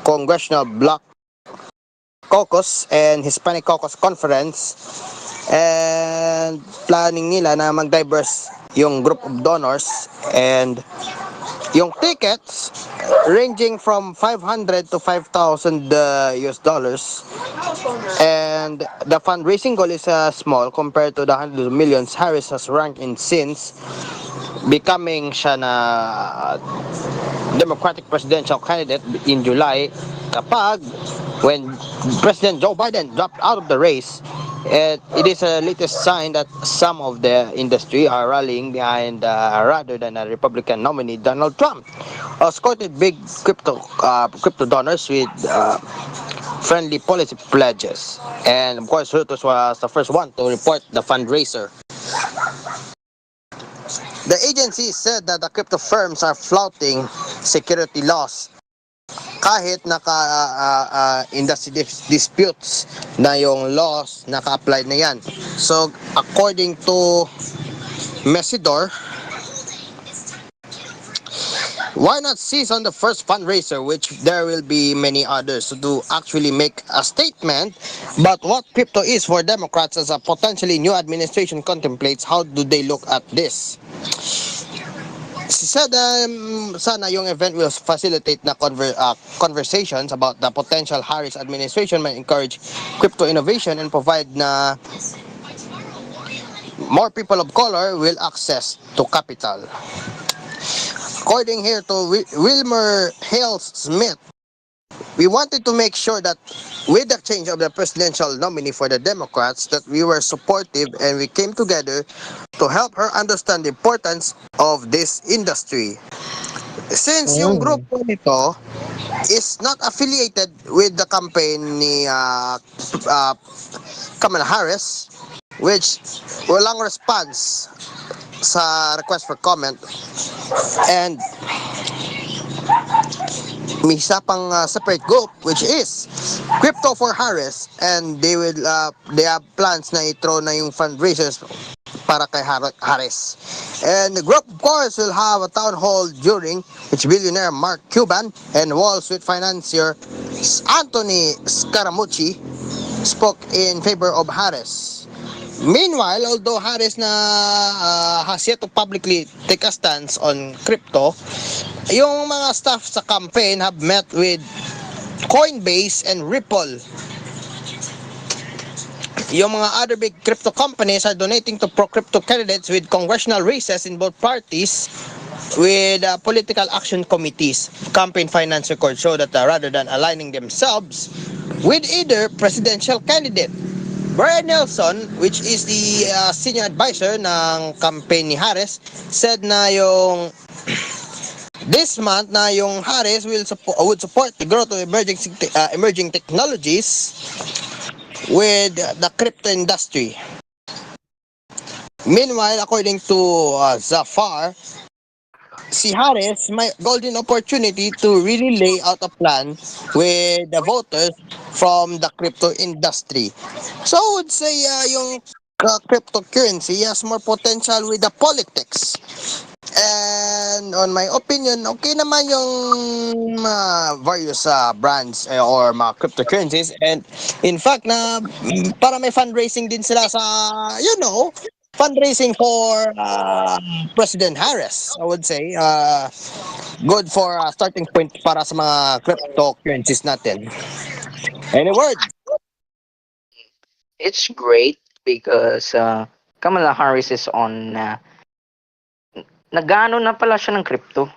Congressional Black Caucus and Hispanic Caucus Conference, and planning nila na mag-diverse yung group of donors, and yung tickets ranging from 500 to 5,000 US dollars, and the fundraising goal is small compared to the hundreds of millions Harris has ranked in since becoming siya na Democratic presidential candidate in July. Kapag when President Joe Biden dropped out of the race, it is a latest sign that some of the industry are rallying behind rather than a Republican nominee Donald Trump. Escorted big crypto donors with friendly policy pledges. And of course, Reuters was the first one to report the fundraiser. The agency said that the crypto firms are flouting security laws kahit industry disputes na yung laws naka-apply na yan. So, according to Messidor, why not seize on the first fundraiser, which there will be many others to actually make a statement? But what crypto is for Democrats as a potentially new administration contemplates, how do they look at this? She said sana yung event will facilitate na conversations about the potential Harris administration might encourage crypto innovation and provide na more people of color will access to capital. According here to Wilmer Hales Smith, we wanted to make sure that with the change of the presidential nominee for the Democrats that we were supportive and we came together to help her understand the importance of this industry. Since yung grupo nito is not affiliated with the campaign ni Kamala Harris, which walang response sa request for comment, and may isa pang separate group which is Crypto for Harris, and they have plans na i-throw na yung fundraisers para kay Harris. And the group of course will have a town hall during which billionaire Mark Cuban and Wall Street financier Anthony Scaramucci spoke in favor of Harris. Meanwhile, although Harris na has yet to publicly take a stance on crypto, yung mga staff sa campaign have met with Coinbase and Ripple. Yung mga other big crypto companies are donating to pro-crypto candidates with congressional races in both parties with political action committees. Campaign finance records show that rather than aligning themselves with either presidential candidate, Brian Nelson, which is the senior advisor ng campaign ni Harris, said na yung this month na yung Harris would support the growth of emerging technologies with the crypto industry. Meanwhile, according to Zafar, si Harris may golden opportunity to really lay out a plan with the voters from the crypto industry. So I would say yung cryptocurrency has more potential with the politics. And on my opinion, okay naman yung various brands or mga cryptocurrencies. And in fact, na para may fundraising din sila sa, fundraising for President Harris, I would say. Good for starting point para sa mga cryptocurrencies natin. Any words? It's great because Kamala Harris is on nagano na pala siya ng crypto.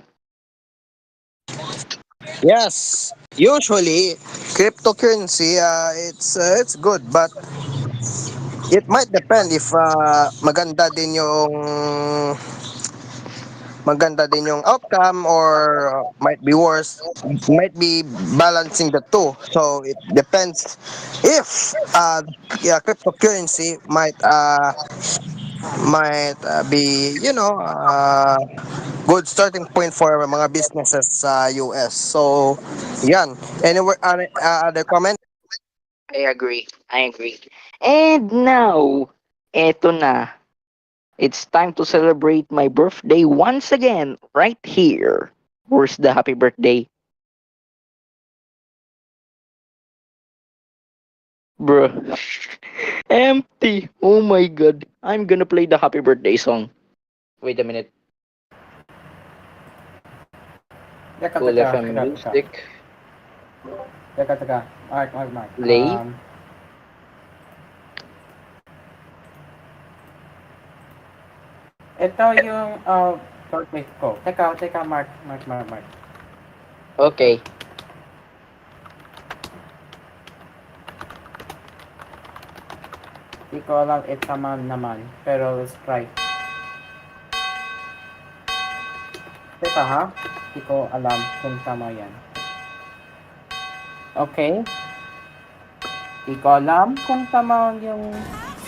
Yes, usually cryptocurrency it's good, but it might depend if maganda din yung outcome or might be worse, might be balancing the two. So it depends if cryptocurrency might be good starting point for mga businesses sa US. So yan, anywhere other comment? I agree. And now, eto na. It's time to celebrate my birthday once again, right here. Where's the happy birthday? Bruh. Empty. Oh my god. I'm gonna play the happy birthday song. Wait a minute. Cool FM music. Teka. Mark. Play. Ito yung birthday ko. Teka, Mark. Okay. Hindi ko alam if tama naman, pero let's try. Teka ha, hindi ko alam kung tama yan. Okay. Di ko alam kung tama yung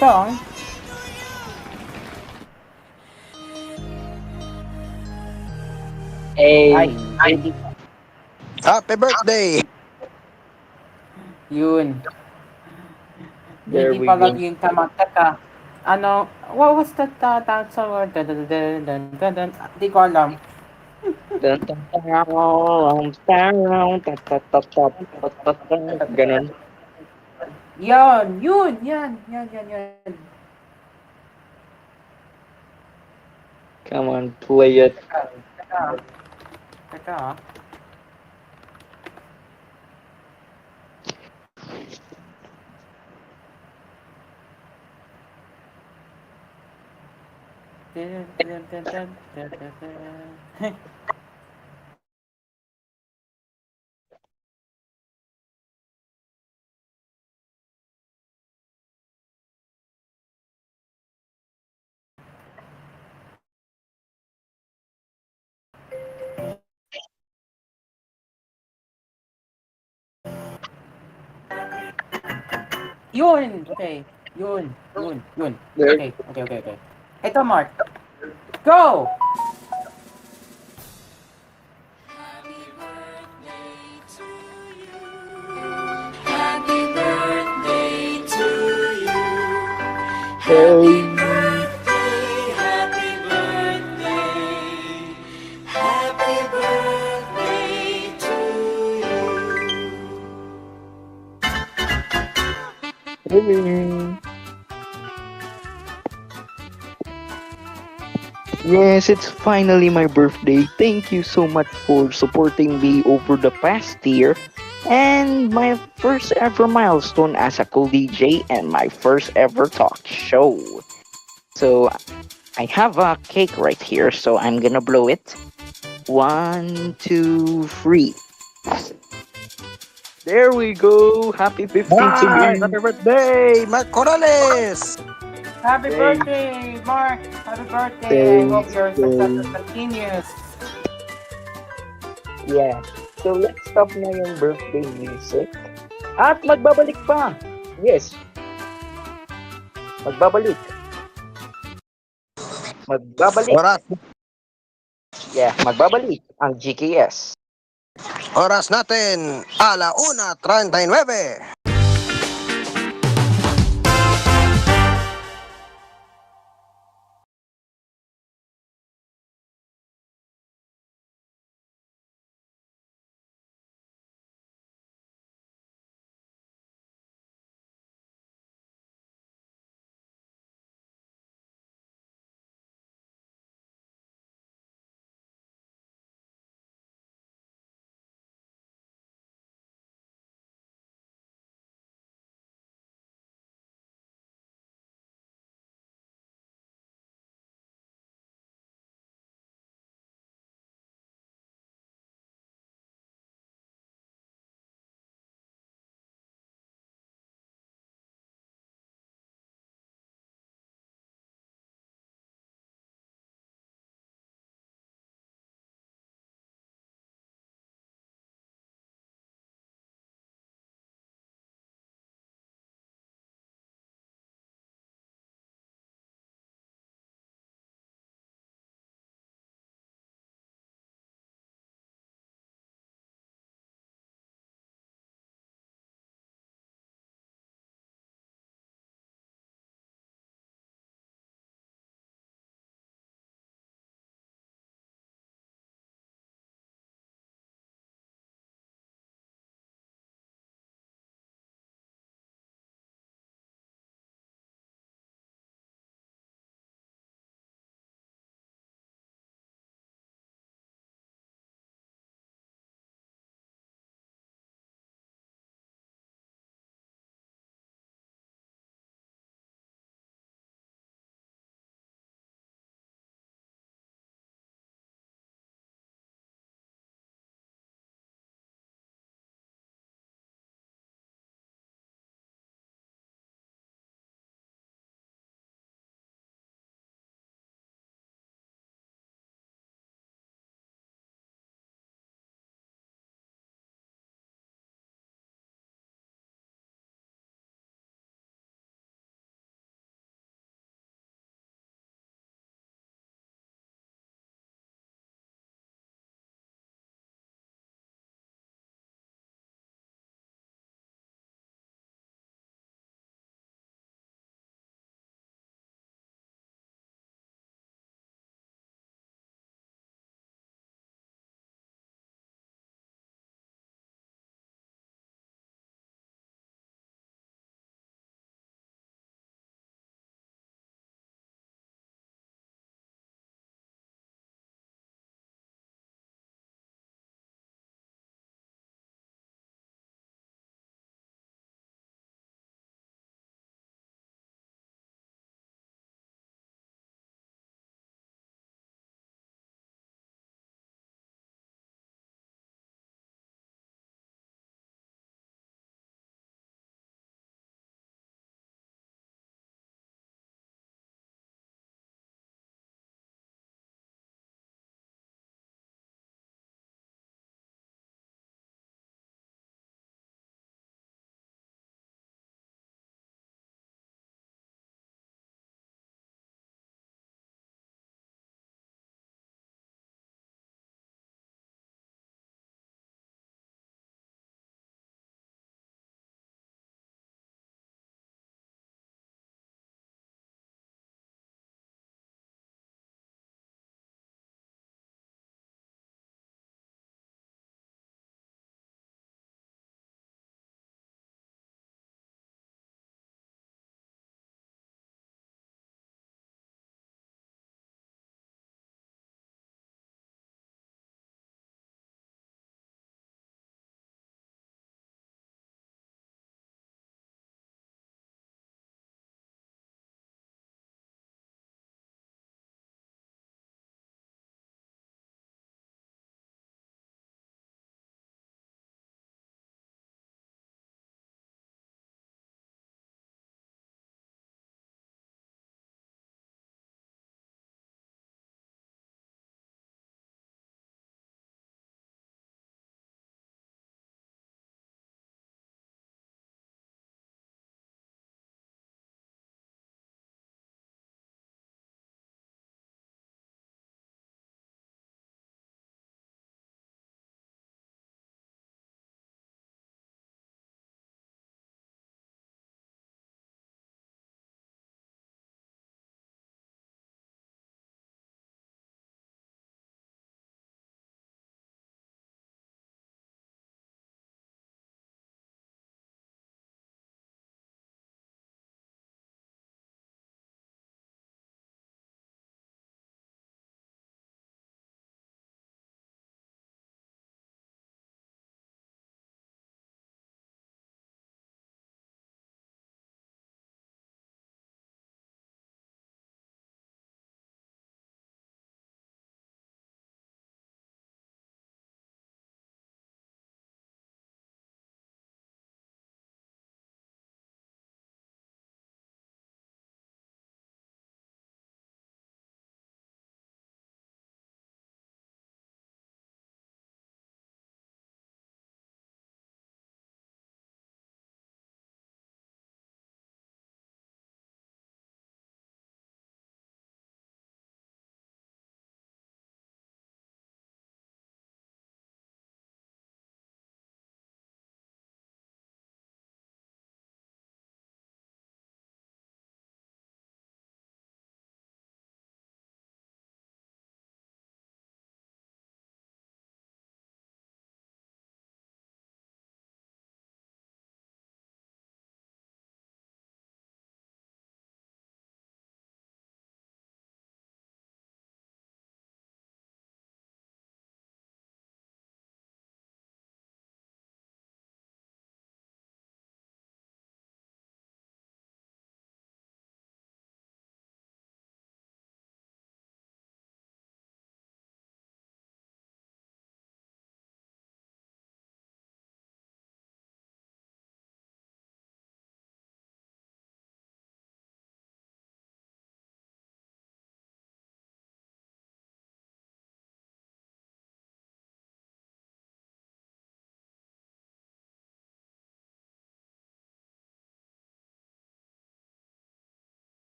song. Ay, hindi. Happy birthday! Yun. There Hindi we pala go. yung tama. Teka. Ano, what was that sa word? Di ko alam. Dun, dun, tarong, tarong, tat, tat, tat, tat, tat, tat, tat. Ganun. Yun. Yan. Come on, play it. Teka, ah. Yun! Okay. Yun. There. Okay. Ito, Mark. Go! Hey. Hey. Yes, it's finally my birthday. Thank you so much for supporting me over the past year. And my first ever milestone as a cool DJ and my first ever talk show. So I have a cake right here, so I'm gonna blow it. 1, 2, 3. There we go. Happy 15 to Hi! me. Happy birthday, Mark Corrales! Happy Thanks. birthday, Mark! Happy birthday! I hope Thanks, your success thanks. continues. Yeah. So let's stop na yung birthday music. At magbabalik pa. Yes. Magbabalik. Magbabalik. Oras, Yeah, magbabalik ang GKS. oras natin, 1:39.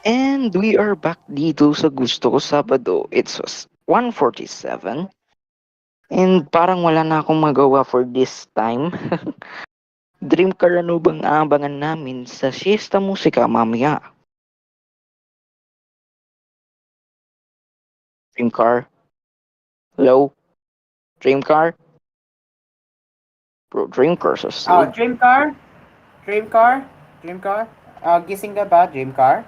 And we are back dito sa Gusto Ko Sabado. It's 1:47. And parang wala na akong magawa for this time. Dream car ano bang aabangan namin sa Siesta Musika mamaya? Dream car? Hello? Dream car? Bro, dream cars are Oh, so... dream car? Dream car? Dream car? Gising ka ba, dream car?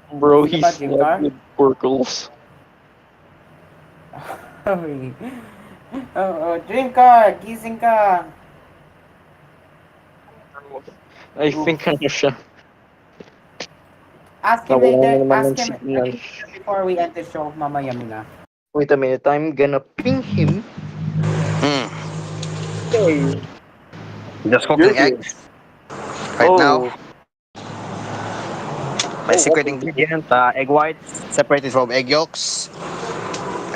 Bro, Gising he's ka ba, dream car? not with portals. Dream car, gising ka. I think ano siya. Ask him Nawala na later, naman ask ng him signal. before we end the show, mamaya muna. Wait a minute, I'm gonna ping him. Hey, Just you're cooking here. eggs right now. Oh, My Oh, secret what is it? ingredient, egg whites separated from egg yolks,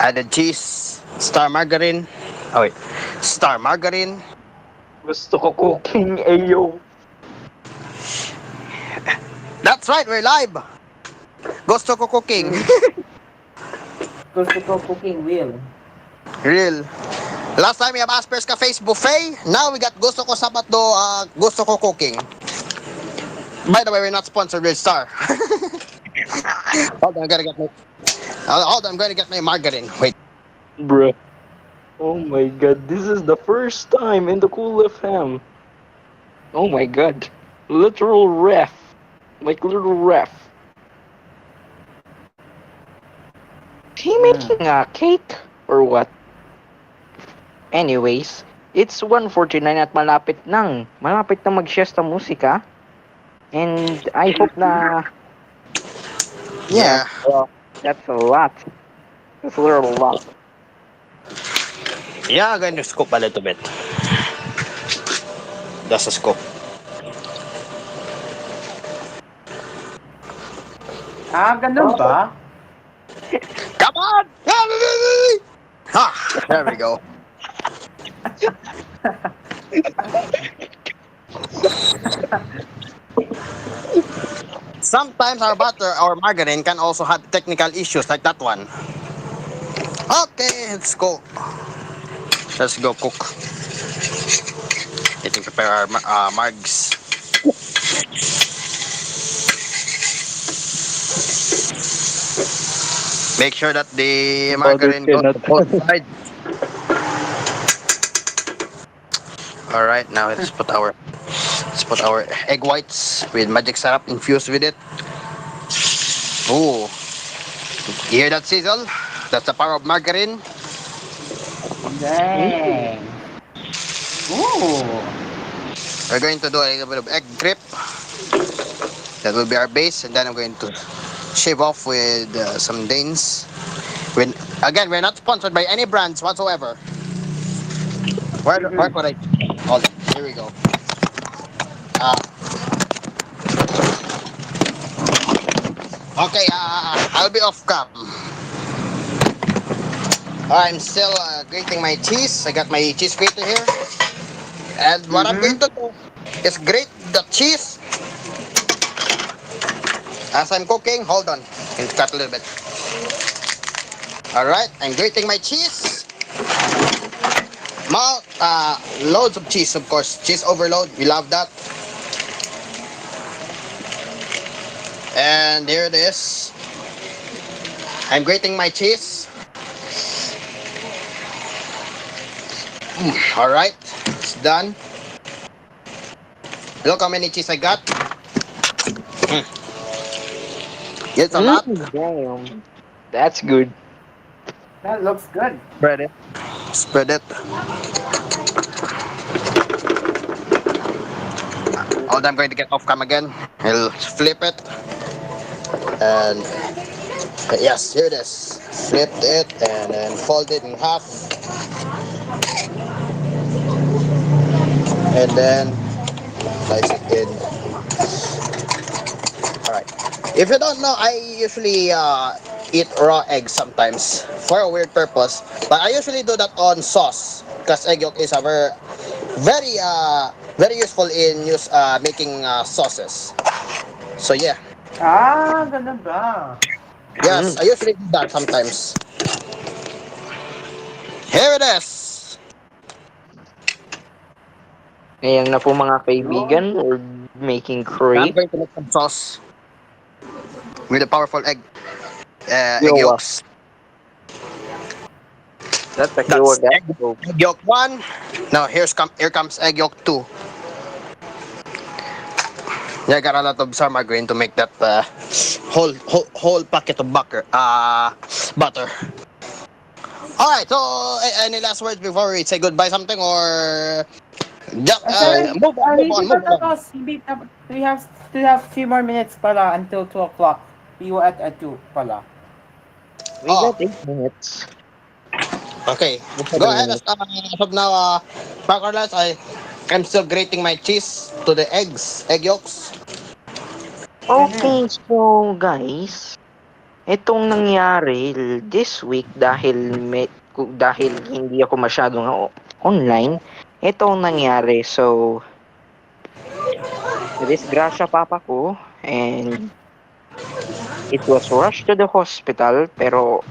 added cheese, star margarine. Oh wait, star margarine. Gusto ko cooking, ayo. That's right, we're live. Gusto ko cooking. Gusto ko cooking wheel. Real. Last time we have Asper's Cafe's buffet. Now we got Gusto ko Sabado, Gusto ko cooking. By the way, we're not sponsored with Star. Hold on, I'm gonna get my. Hold on, I'm gonna get my margarine. Wait. Bruh. Oh my god, this is the first time in the Cool FM. Oh my god. Literal ref. Like little ref. He making a cake? Or what? Anyways, it's 1:49 at malapit nang. Malapit na mag-siesta musika. And I hope na... Yeah. Well, that's a lot. That's a little lot. Yeah, I'm going to scoop a little bit. That's a scoop. Ganun ba? Come on! Ah, there we go. Sometimes our butter or margarine can also have technical issues like that one. Okay, let's go. Let's go cook. I think prepare our margs. Make sure that the margarine goes to both sides. All right, now let's put our egg whites with magic syrup infused with it. Ooh, you hear that sizzle? That's the power of margarine. Dang. Ooh. We're going to do a little bit of egg drip. That will be our base, and then I'm going to shave off with some Danes. Again, we're not sponsored by any brands whatsoever. Where could I? Hold on. Here we go. Okay, I'll be off cam. I'm still grating my cheese. I got my cheese grater here. And what I'm going to do is grate the cheese. As I'm cooking, hold on. Can cut a little bit. Alright, I'm grating my cheese. Loads of cheese, of course. Cheese overload, we love that. And here it is. I'm grating my cheese. Alright, it's done. Look how many cheese I got. It's a lot. Damn. That's good. That looks good. Spread it. Spread it. Hold on, I'm going to get off cam again. I'll flip it. And yes, here it is. Flipped it and then fold it in half. And then slice it in. Alright. If you don't know, I usually eat raw eggs sometimes for a weird purpose. But I usually do that on sauce because egg yolk is a very useful in making sauces. So yeah. Ganun ba? Yes, I usually do that sometimes. Here it is. Ayan na po mga kaibigan, we're making I'm curry. going to make some sauce with a powerful egg Yo, yolks. That's a That's keyword. egg yolk 1. Now here comes egg yolk 2. Yeah, I got a lot of sour margarine to make that whole packet of butter. All right. So, any last words before we say goodbye? Something or just move on, move on, Hindi pa move on. tapos. Hindi tapos. We have few more minutes pala until 2 o'clock. We will at 2 pala. We Oh. got 8 minutes. Okay. Go ahead. As of now, Carlos, I'm still grating my cheese to the egg yolks. Okay, so guys, itong nangyari this week dahil hindi ako masyadong online, itong nangyari. So, disgrasya papa ko and it was rushed to the hospital pero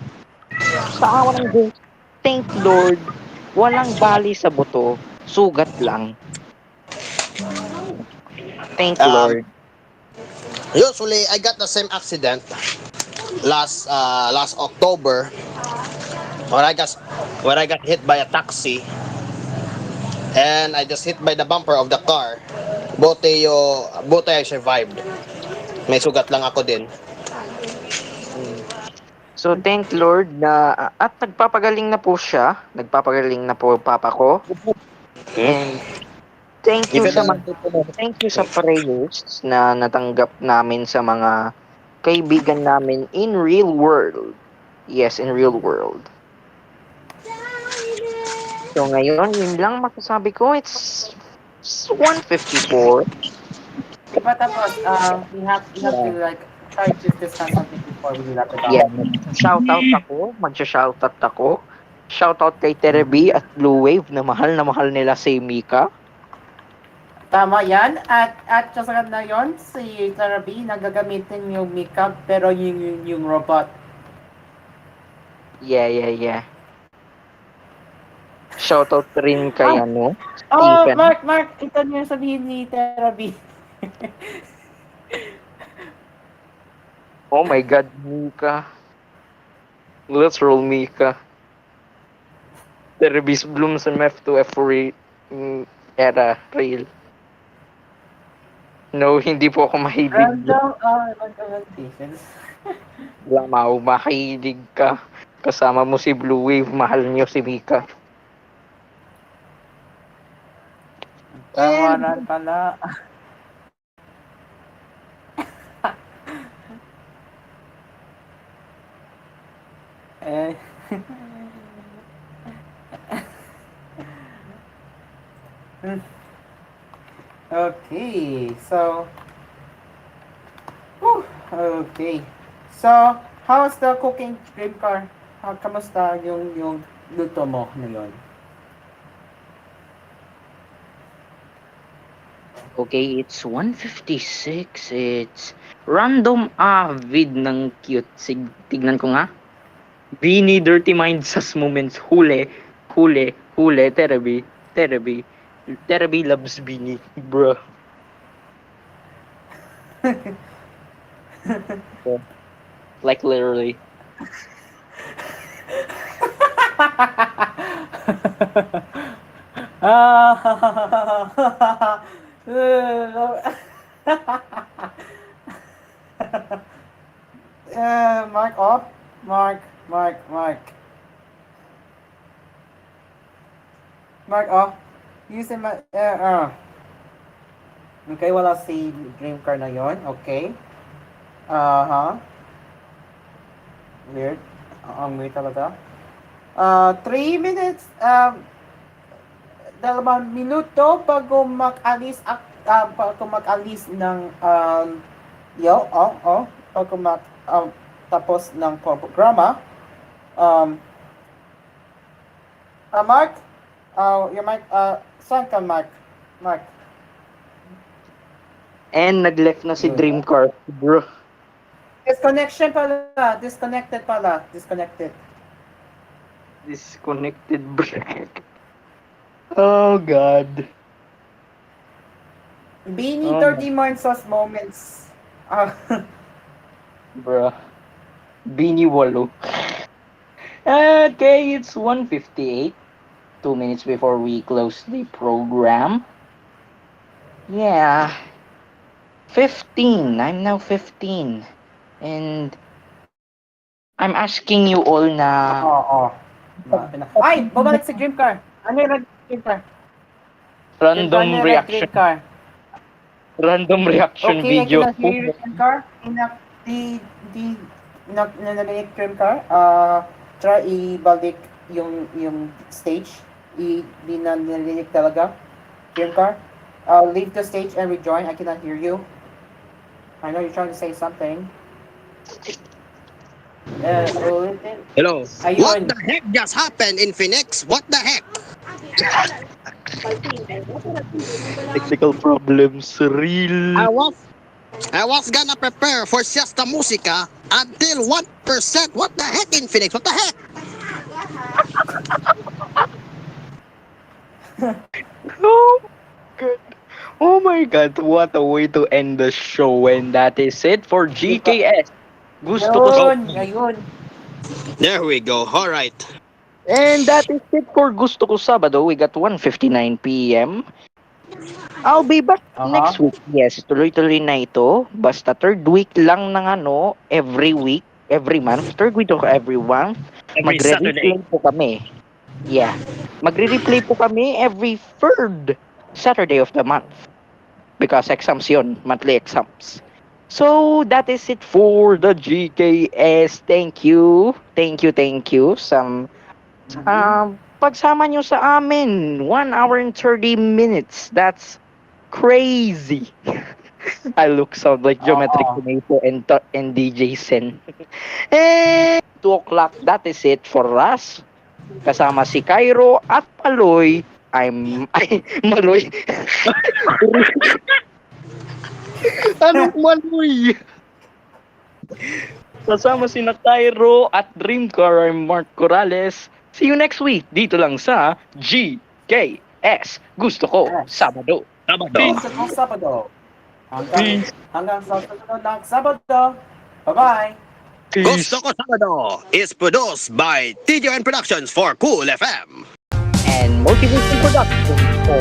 sa awa ng Diyos, thank Lord, walang bali sa buto, sugat lang. Thank Um, Lord. Usually, I got the same accident last October when I got hit by a taxi and I just hit by the bumper of the car. Buti I survived. May sugat lang ako din. So thank Lord na at nagpapagaling na po siya, nagpapagaling na po papa ko. And thank you sa prayers na natanggap namin sa mga kaibigan namin in real world. Yes, in real world. So ngayon, yun lang masasabi ko. It's 1:54. Di pa tapos. We have to like try to discuss something before we wrap it up. Yeah, magsha-shoutout ako. Shoutout kay Terebi at Blue Wave na mahal nila si Mika. Tama yan. At sa na yon, si Tarabi nagagamitin yung makeup pero yung robot. Yeah. Shoutout rin kay Oh, Stephen. Mark, ito niyo sabihin ni Tarabi. Oh my God, Mika. Let's roll Mika. Terebi's blooms and F2 F4 era real. No, hindi po ako mahilig. Random recommendations. Lamaw, mahilig ka. Kasama mo si Blue Wave, mahal niyo si Mika. Tawanan pala. eh. Okay, so okay. So, how's the cooking dream car? Kamusta yung luto mo ngayon? Okay, it's 1:56. It's random avid ng cute. Tignan ko nga. Beanie Dirty Mind Sas Moments. Huli. Terabi. Terabi loves Beanie. Bro. Like literally. Mark off. Mark off. Use my Okay, wala si dream car na yon. Okay. Weird. Ang weird talaga. 3 minutes, 2 minuto bago mag-alis ng bago tapos ng programa. Mark, your mic, saan ka, Mark? And nag-left na si Dream Car, bro. Disconnection pala. Disconnected pala. Disconnected. Disconnected break. Oh God. Beanie Oh, 30 Marsos moments. Ah, Bruh. Bini Walo. Okay, it's 1:58. 2 minutes before we close the program. Yeah. 15. I'm now 15. And I'm asking you all na oo. Ay! Babalik si Dream Car. Ano yung red Dream Car? Dream Car random na red reaction Dream Car. random reaction Okay, I video. cannot hear you, Dream Car. Di narinig Dream Car. Try ibalik yung stage. Di na narinig talaga. Dream Car. Leave the stage and rejoin. I cannot hear you. I know you're trying to say something. Ulitin. Hello. Ayun. What the heck just happened in Phoenix? What the heck? Technical problems. Real. I was gonna prepare for Siesta Musica until 1%. What the heck in Phoenix? What the heck? Oh, good. Oh my God, what a way to end the show. And that is it for GKS. Gusto ko sa... Ayun. There we go. All right. And that is it for Gusto Ko Sabado. We got 1:59 p.m. I'll be back next week. Yes, tuloy-tuloy na ito. Basta third week lang ng ano, every week, every month. Third week of every month. Magre-replay po kami. Yeah. Magre-replay po kami every third Saturday of the month. Because exams yun, monthly exams. So, that is it for the GKS. Thank you. Thank you. Pagsama nyo sa amin, 1 hour and 30 minutes. That's crazy. I sound like Geometric Tomato and DJ Sen. And 2 o'clock, that is it for us. Kasama si Cairo at Maloy. Maloy. Anong Maloy? Kasama si Cairo at Dreamcar. I'm Mark Corrales. See you next week dito lang sa GKS. Gusto ko Sabado. Gusto ko Sabado. Hanggang sa susunod ng Sabado. Bye-bye. Gusto Ko Sabado is produced by TJN Productions for Cool FM. And Motivation Production for